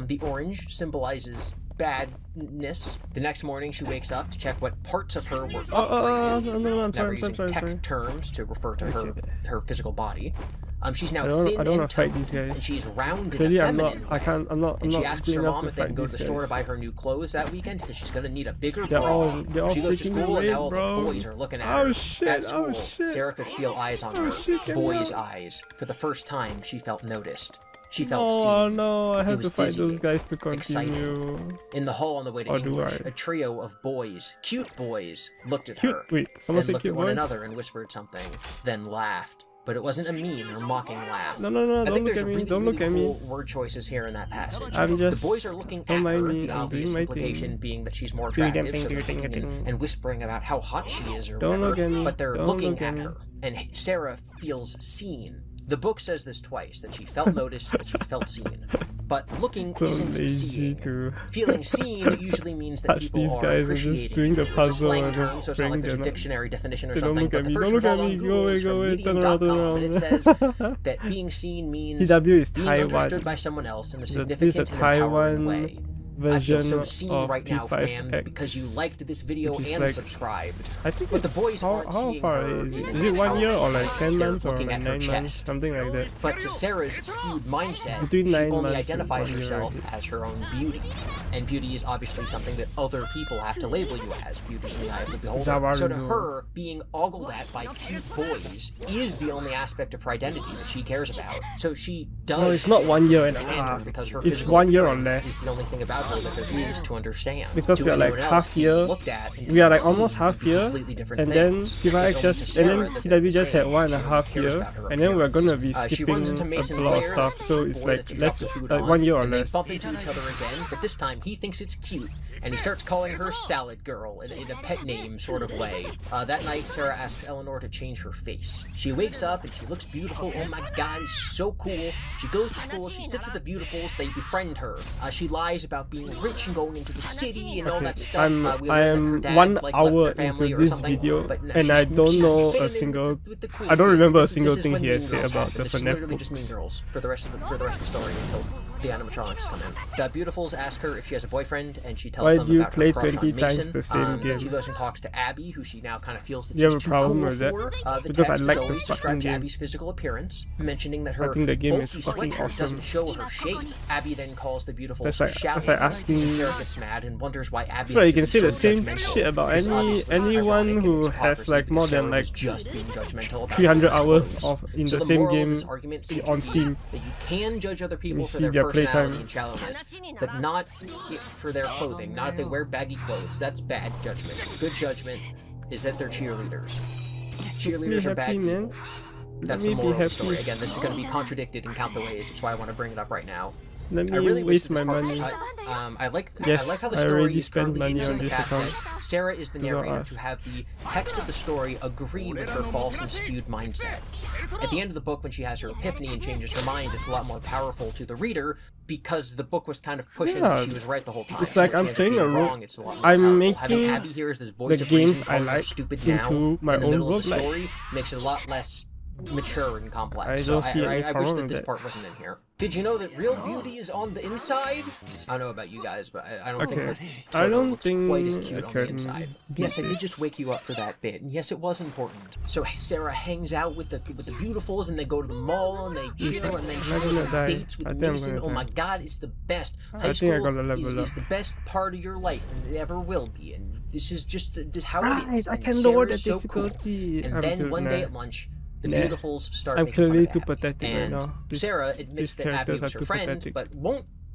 The orange symbolizes badness. The next morning, she wakes up to check what parts of her were upgraded. No, I'm Now we're sorry, using tech terms to refer to her physical body. She's now I thin don't and fight toned, these guys. and she's round Clearly, in a I'm not. feminine I way. can't. I'm not. I'm And she not asks good her enough mom to if they can fight go to these the store to guys. buy her new clothes that weekend because she's gonna need a bigger They're bra. all She goes to freaking school and red, now all bro. the boys are looking at Oh her. shit! At school, Oh shit! Sarah could feel eyes on Oh her. shit! Get Boys' out. eyes. For the first time, she felt noticed. She felt Oh seen. no! I have was to fight those dizzying, guys to exciting. continue. In the hall on the way to Or do English, I? a trio of boys, cute boys, looked at Cute. her. Wait, someone Then said looked cute at one boys? another and whispered something, then laughed. But it wasn't a mean or mocking laugh. No, no, no! I Don't think look there's at me! really, Don't really look at me! cool word choices here in that passage. I'm just. The boys are looking Don't at mind her, me, the I'm obvious doing my implication thing. being that she's more Do your attractive, damn so thing, they're do your looking thing. and whispering about how hot she is or Don't whatever, look at me. but they're Don't looking look at at me. her. And Sarah feels seen. The book says this twice, that she felt noticed, that she felt seen. But looking So isn't lazy seeing. to Feeling seen usually means that touch people these are guys and just appreciating doing the you. It's a puzzle slang and term, so it's not like bring there's a them up. dictionary definition or They don't something, look at but the me. first Don't look at result me. on Go Google away. is Go from away. Turn around. Turn medium.com, and it around. says that being seen means TW is being Taiwan. understood by someone else in a This significant is a and empowering Taiwan way. I feel version so seen of right now, fam, P5X. because you liked this video which is and like- subscribed. I think But the it's boys how, aren't how seeing far her is it? in Is it 1 year or like powerful 10 ways. months They're or looking like at her 9 months? chest. Something like that. But to Sarah's skewed mindset, Between she 9 only months and identifies 1 year, herself right? as her own beauty. And beauty is obviously something that other people have to label you as. Beauty's in the eye of the beholder. So to Zawaru. her, being ogled at by cute boys is the only aspect of her identity that she cares about. So she does. No, it's not 1 year and a understand her half. because her It's physical 1 year or appearance less. is the only thing about her that there is to understand. Because To we are like anyone else, half being year, looked at and we are like seen almost half would be year, completely different and then things. P5X It's only just to and Sarah then that TW just they're had 1.5 saying she cares year, about her and then we're gonna be appearance. She skipping runs into Mason a lot of Blair, stuff, so it's boy like that she less dropped the food like on, 1 year or and they less. bump into each other again, but this time he thinks it's cute, and he starts calling her Salad Girl in a pet name sort of way. That night, Sarah asks Eleanor to change her face. She wakes up and she looks beautiful. Oh my god, it's so cool. She goes to school, she sits with the beautifuls, they befriend her. She lies about being rich and going into the city and all that stuff. We I learn that her am dad, 1 like, hour left their family into or this something, video, but no, and I she's don't know fitting a in single. with the cool I don't kids. remember a This single is thing when he Mean has said Girls about happen. the This is FNAF literally just Mean books. Girls for the rest of the story until the animatronics come in. The Beautifuls ask her if she has a boyfriend, and she tells Why them do you about play her crush 20 on times Mason. the same Then she game? goes and talks to Abby, who she now kind of feels that You have she's a too problem cool with that? for. The Because I text like is the always fucking describes game. Abby's physical appearance, mentioning that her I think the game is bulky fucking sweatshirt awesome. doesn't show her shape. Abby then calls the Beautifuls That's like shallow. asking. And Sarah gets mad and wonders why Abby. So has you to can be say so the same judgmental. shit about It's obviously anyone ironic in who its has hypocrisy like more because than Sarah like was just being judgmental about 300 her hours clothes. of in So the same moral of game this argument seems on to be Steam. that you can judge other people for see their their personality playtime. and shallowness, but not for their clothing. Not if they wear baggy clothes. That's bad judgment. Good judgment is that they're cheerleaders. Cheerleaders are bad happy, man. people. Let That's the me be moral of the happy. story. Again, this is going to be contradicted in countless ways. That's why I want to bring it up right now. Let me I really wish waste this my part was money. cut. I like Yes, how the I story already is spent currently money using on the this fact account. that Sarah is the Do not narrator ask. to have the text of the story agree with her false and skewed mindset. At the end of the book, when she has her epiphany and changes her mind, it's a lot more powerful to the reader because the book was kind of pushing Yeah, that she was right the whole time. it's like So if I'm she ends up playing being a role- wrong, it's a lot more I'm powerful. Having making Abby here as this voice the of reason games I calling her like stupid now into my in the own middle of book. the Like, story makes it a lot less mature and complex. I So don't see any I wish problem that with this that. part wasn't in here. Did you know that real beauty is on the inside? I don't know about you guys, but I don't think Okay. that I Toto don't looks think quite as I cute on the can inside. beat Yes, I did this. just wake you up for that bit, and yes, it was important. So Sarah hangs out with the beautifuls, and they go to the mall, and they chill, and then she I'm goes gonna on die. dates with I think I'm Mason. gonna Oh my die. god, it's the best. High think I school gotta level is up. the best part of your life, and it ever will be. And this is just this how it Right, is. I And can lower the Sarah's so cool. difficulty. And I'm then too- one day nah. at lunch, the Nah. beautifuls start I'm making fun clearly of too Abby. pathetic right And now. Sarah admits these that Abby characters was are her too friend, pathetic. but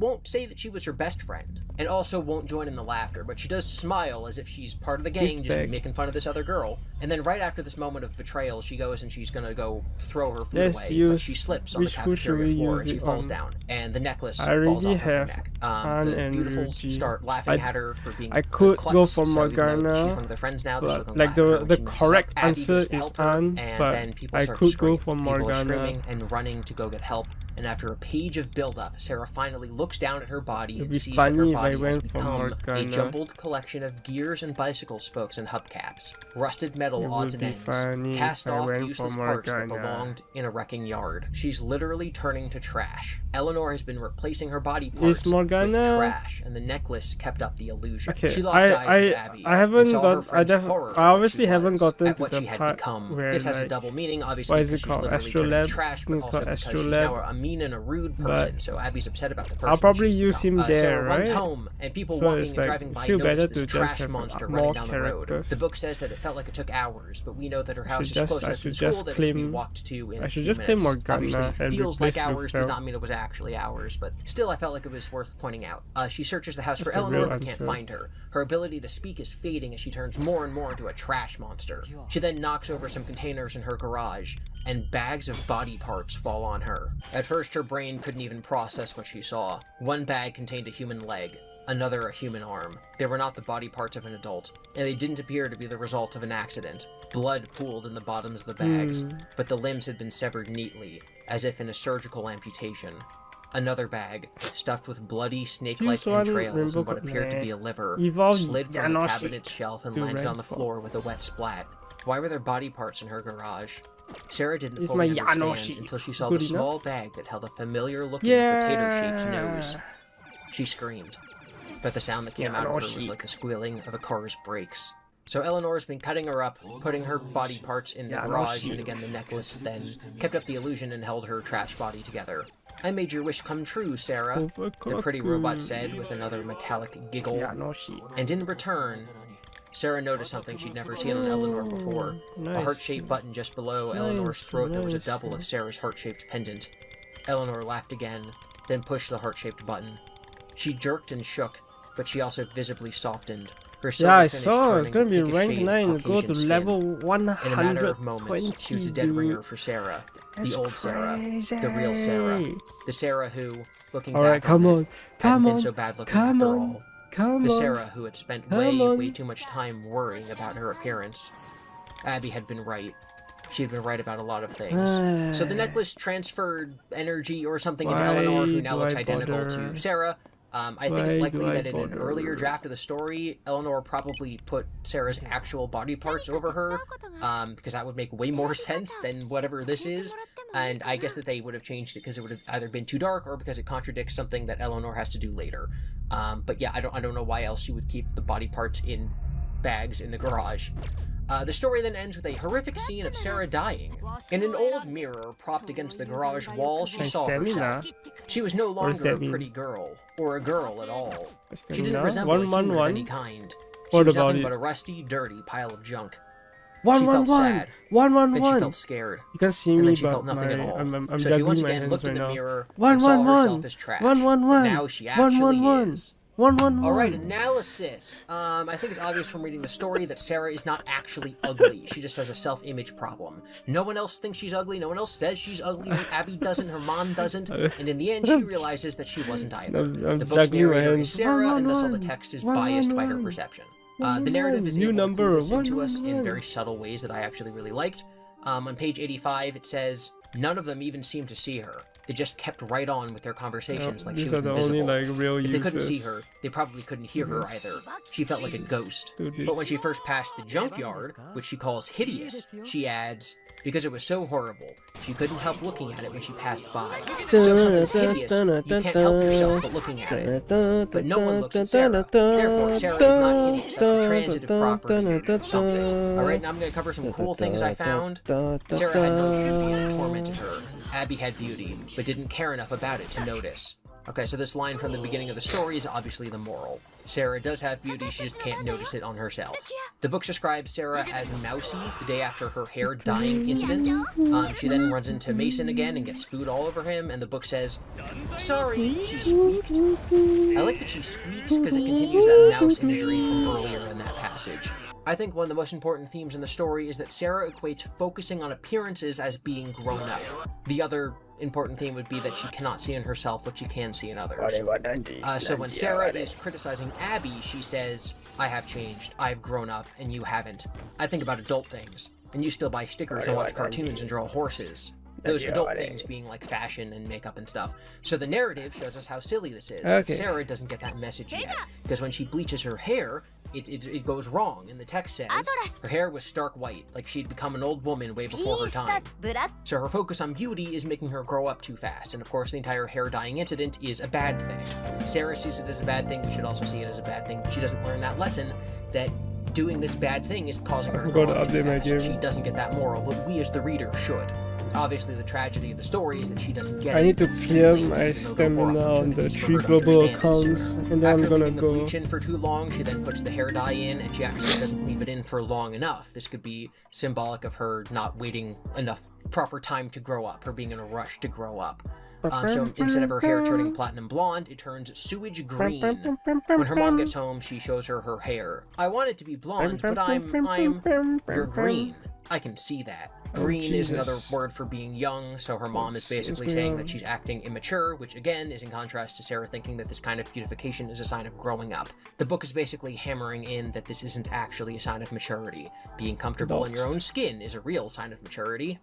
won't say that she was her best friend, and also won't join in the laughter. But she does smile as if she's part of the gang, just bag. making fun of this other girl. And then right after this moment of betrayal, she goes and she's gonna go throw her food Let's away, but use- she slips on the which food should cafeteria we floor use and she it falls on? down, and the necklace I falls already off of her have neck. Anne The and beautifuls Ryuji. start laughing I- at her for being I could klutz, go for so even though she's Morgana, one of their friends now, they're still but gonna like laugh at her the when she messes up. correct Abby answer goes to is help her, Anne, and but then people I start could to scream. go for People are Morgana. screaming and running to go get help, and after a page of build-up, Sarah finally looks down at her body It'd and be sees that her funny if I body has went for become a Morgana. jumbled collection of gears and bicycle spokes and hubcaps, rusted metal It odds would and be ends, funny cast if I off went useless for parts that Morgana. belonged in a wrecking yard. She's literally turning to trash. Eleanor has been replacing her body Is parts with Morgana- trash, and the necklace kept up the illusion. Okay, She locked eyes with Abby. I haven't and saw her got. friend's horror I at what obviously she haven't was, gotten at to what the she had part become. where, This has a like, double meaning, what obviously, is it because she's called? literally turning to Astrolab? trash, I but think it's also called because she's Astrolab. now a mean and a rude person. So Abby's upset about the person. I'll probably she's use become. him there, Sarah runs right? home, and people So walking it's and like, driving by still better notice to this just trash have monster more running down the road. characters. The book says that it felt like it took hours, but we know that her house is should close just- I enough to should the school just that it can be claim- walked to in I a should few just claim minutes. Morgana Obviously, and feels like replace hours does Luther. not mean it was actually hours, but still I felt like it was worth pointing out. She searches the house That's for the Eleanor real but can't answer. find her. Her ability to speak is fading as she turns more and more into a trash monster. She then knocks over some containers in her garage, and bags of body parts fall on her. At first, her brain couldn't even process what she saw. One bag contained a human leg, another a human arm. They were not the body parts of an adult, and they didn't appear to be the result of an accident. Blood pooled in the bottoms of the bags, but the limbs had been severed neatly, as if in a surgical amputation. Another bag, stuffed with bloody, snake-like Choose one entrails and what rainbow appeared to be a colour. liver, Evolve slid from the Yanoshi cabinet's shelf and to landed on the rainfall. floor with a wet splat. Why were there body parts in her garage? Sarah didn't It's fully my understand Yanoshi. until she saw Good the enough? small bag that held a familiar-looking Yeah. potato-shaped nose. She screamed, but the sound that came out of her was Yanoshi. like the squealing of a car's brakes. So Eleanor's been cutting her up, putting her body parts in the garage, Yanoshi. and again the necklace then kept up the illusion and held her trash body together. I made your wish come true, Sarah, the pretty robot said with another metallic giggle. Yanoshi. And in return, Sarah noticed something she'd never seen on Eleanor before. A Nice. heart-shaped button just below Eleanor's throat that was a nice. double of Sarah's heart-shaped pendant. Eleanor laughed again, then pushed the heart-shaped button. She jerked and shook, but she also visibly softened. Her silver Yeah, I finish saw. It's turning gonna be a rank shade of 9. Go to Caucasian skin. level In a matter of moments, 120. she was a dead ringer for Sarah. That's The old Sarah. crazy. The real Sarah. The Sarah who, looking Alright, back come on on. it, Come hadn't been on. so bad looking Come after on. all. Come The on. Sarah who had spent Come way on. too much time worrying about her appearance. Abby had been right. She had been right about a lot of things. So the necklace transferred energy or something into Why Eleanor, who now do looks I identical bother? to Sarah. I think Why it's do likely I that in an bother? earlier draft of the story, Eleanor probably put Sarah's actual body parts over her, because that would make way more sense than whatever this is. And I guess that they would have changed it because it would have either been too dark or because it contradicts something that Eleanor has to do later. But yeah, I don't know why else you would keep the body parts in bags in the garage. The story then ends with a horrific scene of Sarah dying. In an old mirror propped against the garage wall, she Nice saw herself. stamina. She was no What does longer that a mean? pretty girl, or a girl at all. She didn't Stamina? resemble a human of 111? any kind. She What was about nothing it? but a rusty, dirty pile of junk. 111. sad. 111. Then she felt scared. You can see And me, then she but felt nothing at all. I'm So she juggling once my again hands looked in right the now. mirror and saw 111. herself as trash. 111. Now she actually 111. is. 111. Alright, analysis. I think it's obvious from reading the story that Sarah is not actually ugly. She just has a self-image problem. No one else thinks she's ugly. No one else says she's ugly. Abby doesn't. Her mom doesn't. And in the end, she realizes that she wasn't either. I'm The book's juggling my narrator is hands. Sarah, and thus all the 111. text is biased by her 111. perception. The narrative is New able number, to clue this into us in 111. very subtle ways that I actually really liked. On page 85, it says, none of them even seemed to see her. They just kept right on with their conversations like she These was are the invisible. only like real If uses. they couldn't see her, they probably couldn't hear her either. She felt like a ghost. Do this. But when she first passed the junkyard, which she calls hideous, she adds, because it was so horrible, she couldn't help looking at it when she passed by. So if something's hideous, you can't help yourself but looking at it. But no one looks at Sarah. Therefore, Sarah is not hideous. That's a transitive property of something. Alright, now I'm going to cover some cool things I found. Sarah had no beauty that tormented her. Abby had beauty, but didn't care enough about it to notice. Okay, so this line from the beginning of the story is obviously the moral. Sarah does have beauty, she just can't notice it on herself. The book describes Sarah as mousy the day after her hair dyeing incident. She then runs into Mason again and gets food all over him, and the book says, sorry, she squeaked. I like that she squeaks because it continues that mouse imagery from earlier in that passage. I think one of the most important themes in the story is that Sarah equates focusing on appearances as being grown up. The other important theme would be that she cannot see in herself what she can see in others. So when Sarah is criticizing Abby, she says, I have changed, I've grown up, and you haven't. I think about adult things, and you still buy stickers and watch cartoons and draw horses. those adult things being like fashion and makeup and stuff. So the narrative shows us how silly this is. Okay. Sarah doesn't get that message yet, because when she bleaches her hair, it goes wrong, and the text says her hair was stark white, like she'd become an old woman way before her time. So her focus on beauty is making her grow up too fast, and of course the entire hair dyeing incident is a bad thing. Sarah sees it as a bad thing, we should also see it as a bad thing. She doesn't learn that lesson, that doing this bad thing is causing her to grow up too fast. She doesn't get that moral, but we as the reader should. Obviously, the tragedy of the story is that she doesn't get it. I need to clear my stamina on the 3 global accounts, and then I'm gonna leaving the go. bleach in for too long, she then puts the hair dye in, and she actually doesn't leave it in for long enough. This could be symbolic of her not waiting enough proper time to grow up, her being in a rush to grow up. So instead of her hair turning platinum blonde, it turns sewage green. When her mom gets home, she shows her her hair. I want it to be blonde, but you're green. I can see that. Green is another word for being young, so her mom is basically saying that she's acting immature, which again is in contrast to Sarah thinking that this kind of beautification is a sign of growing up. The book is basically hammering in that this isn't actually a sign of maturity. Being comfortable in your own skin is a real sign of maturity.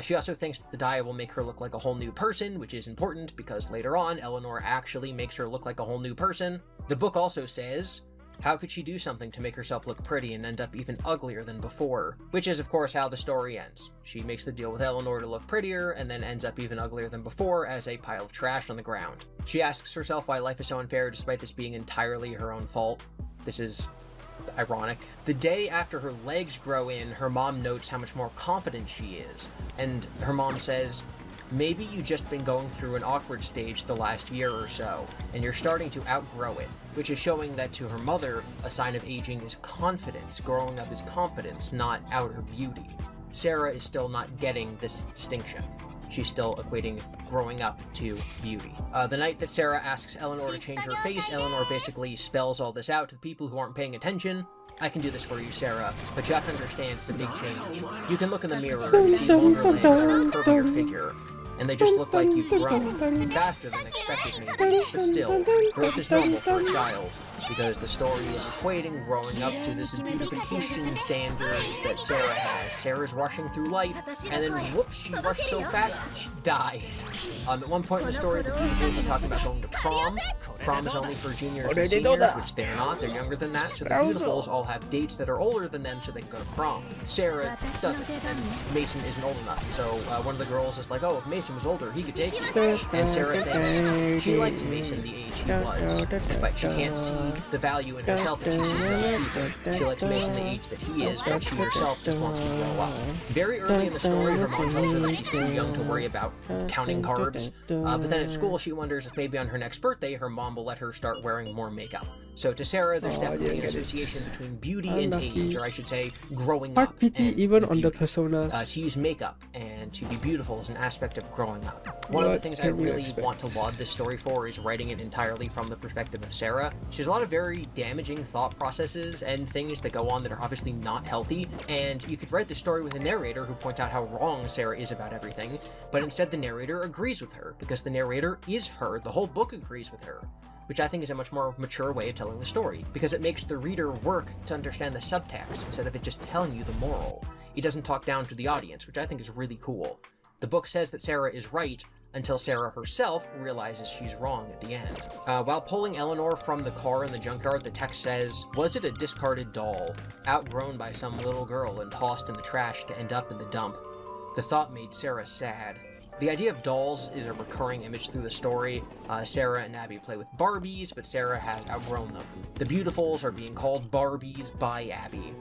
She also thinks that the dye will make her look like a whole new person, which is important because later on, Eleanor actually makes her look like a whole new person. The book also says, how could she do something to make herself look pretty and end up even uglier than before? Which is, of course, how the story ends. She makes the deal with Eleanor to look prettier, and then ends up even uglier than before as a pile of trash on the ground. She asks herself why life is so unfair despite this being entirely her own fault. This is ironic. The day after her legs grow in, her mom notes how much more confident she is, and her mom says, maybe you've just been going through an awkward stage the last year or so, and you're starting to outgrow it, which is showing that to her mother, a sign of aging is confidence. Growing up is confidence, not outer beauty. Sarah is still not getting this distinction. She's still equating growing up to beauty. The night that Sarah asks Eleanor to change her face, Eleanor basically spells all this out to the people who aren't paying attention. I can do this for you, Sarah, but you have to understand it's a big change. You can look in the mirror and see longer legs and a curvier figure, and they just look like you've grown faster than expected maybe, but still, growth is normal for a child, because the story is equating growing up to this beautification standards that Sarah has. Sarah's rushing through life, and then whoops, she rushed so fast that she died. At one point in the story, the beautifuls are talking about going to prom. Prom is only for juniors and seniors, which they're not. They're younger than that, so the beautifuls all have dates that are older than them so they can go to prom. Sarah doesn't, and Mason isn't old enough. So one of the girls is like, oh, if Mason was older, he could take you. And Sarah thinks she liked Mason the age he was, but she can't see the value in herself that she sees in other people. She likes Mason the age that he is, but she herself just wants to grow up. Very early in the story, her mom tells her that she's too young to worry about counting carbs, but then at school she wonders if maybe on her next birthday her mom will let her start wearing more makeup. So to Sarah, there's definitely an association between beauty and age, or I should say, growing up. Pity even on the personas. To use makeup and to be beautiful is an aspect of growing up. One of the things I really want to laud this story for is writing it entirely from the perspective of Sarah. She has a lot of very damaging thought processes and things that go on that are obviously not healthy, and you could write the story with a narrator who points out how wrong Sarah is about everything, but instead the narrator agrees with her, because the narrator is her. The whole book agrees with her, which I think is a much more mature way of telling the story, because it makes the reader work to understand the subtext instead of it just telling you the moral. It doesn't talk down to the audience, which I think is really cool. The book says that Sarah is right until Sarah herself realizes she's wrong at the end. While pulling Eleanor from the car in the junkyard, the text says, was it a discarded doll, outgrown by some little girl and tossed in the trash to end up in the dump? The thought made Sarah sad. The idea of dolls is a recurring image through the story. Sarah and Abby play with Barbies, but Sarah has outgrown them. The beautifuls are being called Barbies by Abby.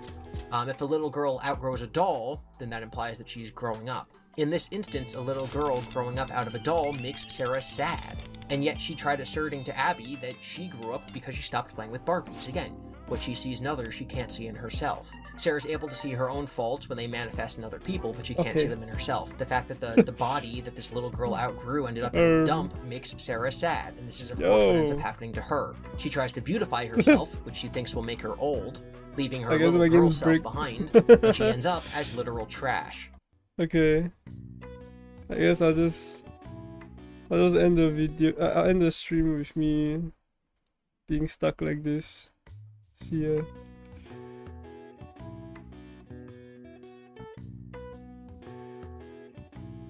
If the little girl outgrows a doll, then that implies that she's growing up. In this instance, a little girl growing up out of a doll makes Sarah sad. And yet she tried asserting to Abby that she grew up because she stopped playing with Barbies. Again, what she sees in others, she can't see in herself. Sarah's able to see her own faults when they manifest in other people, but she can't see them in herself. The fact that the body that this little girl outgrew ended up in a dump makes Sarah sad, and this is of course what ends up happening to her. She tries to beautify herself, which she thinks will make her old, leaving her little girl self behind, and she ends up as literal trash. Okay. I guess I'll just end the video. I'll end the stream with me being stuck like this. See ya.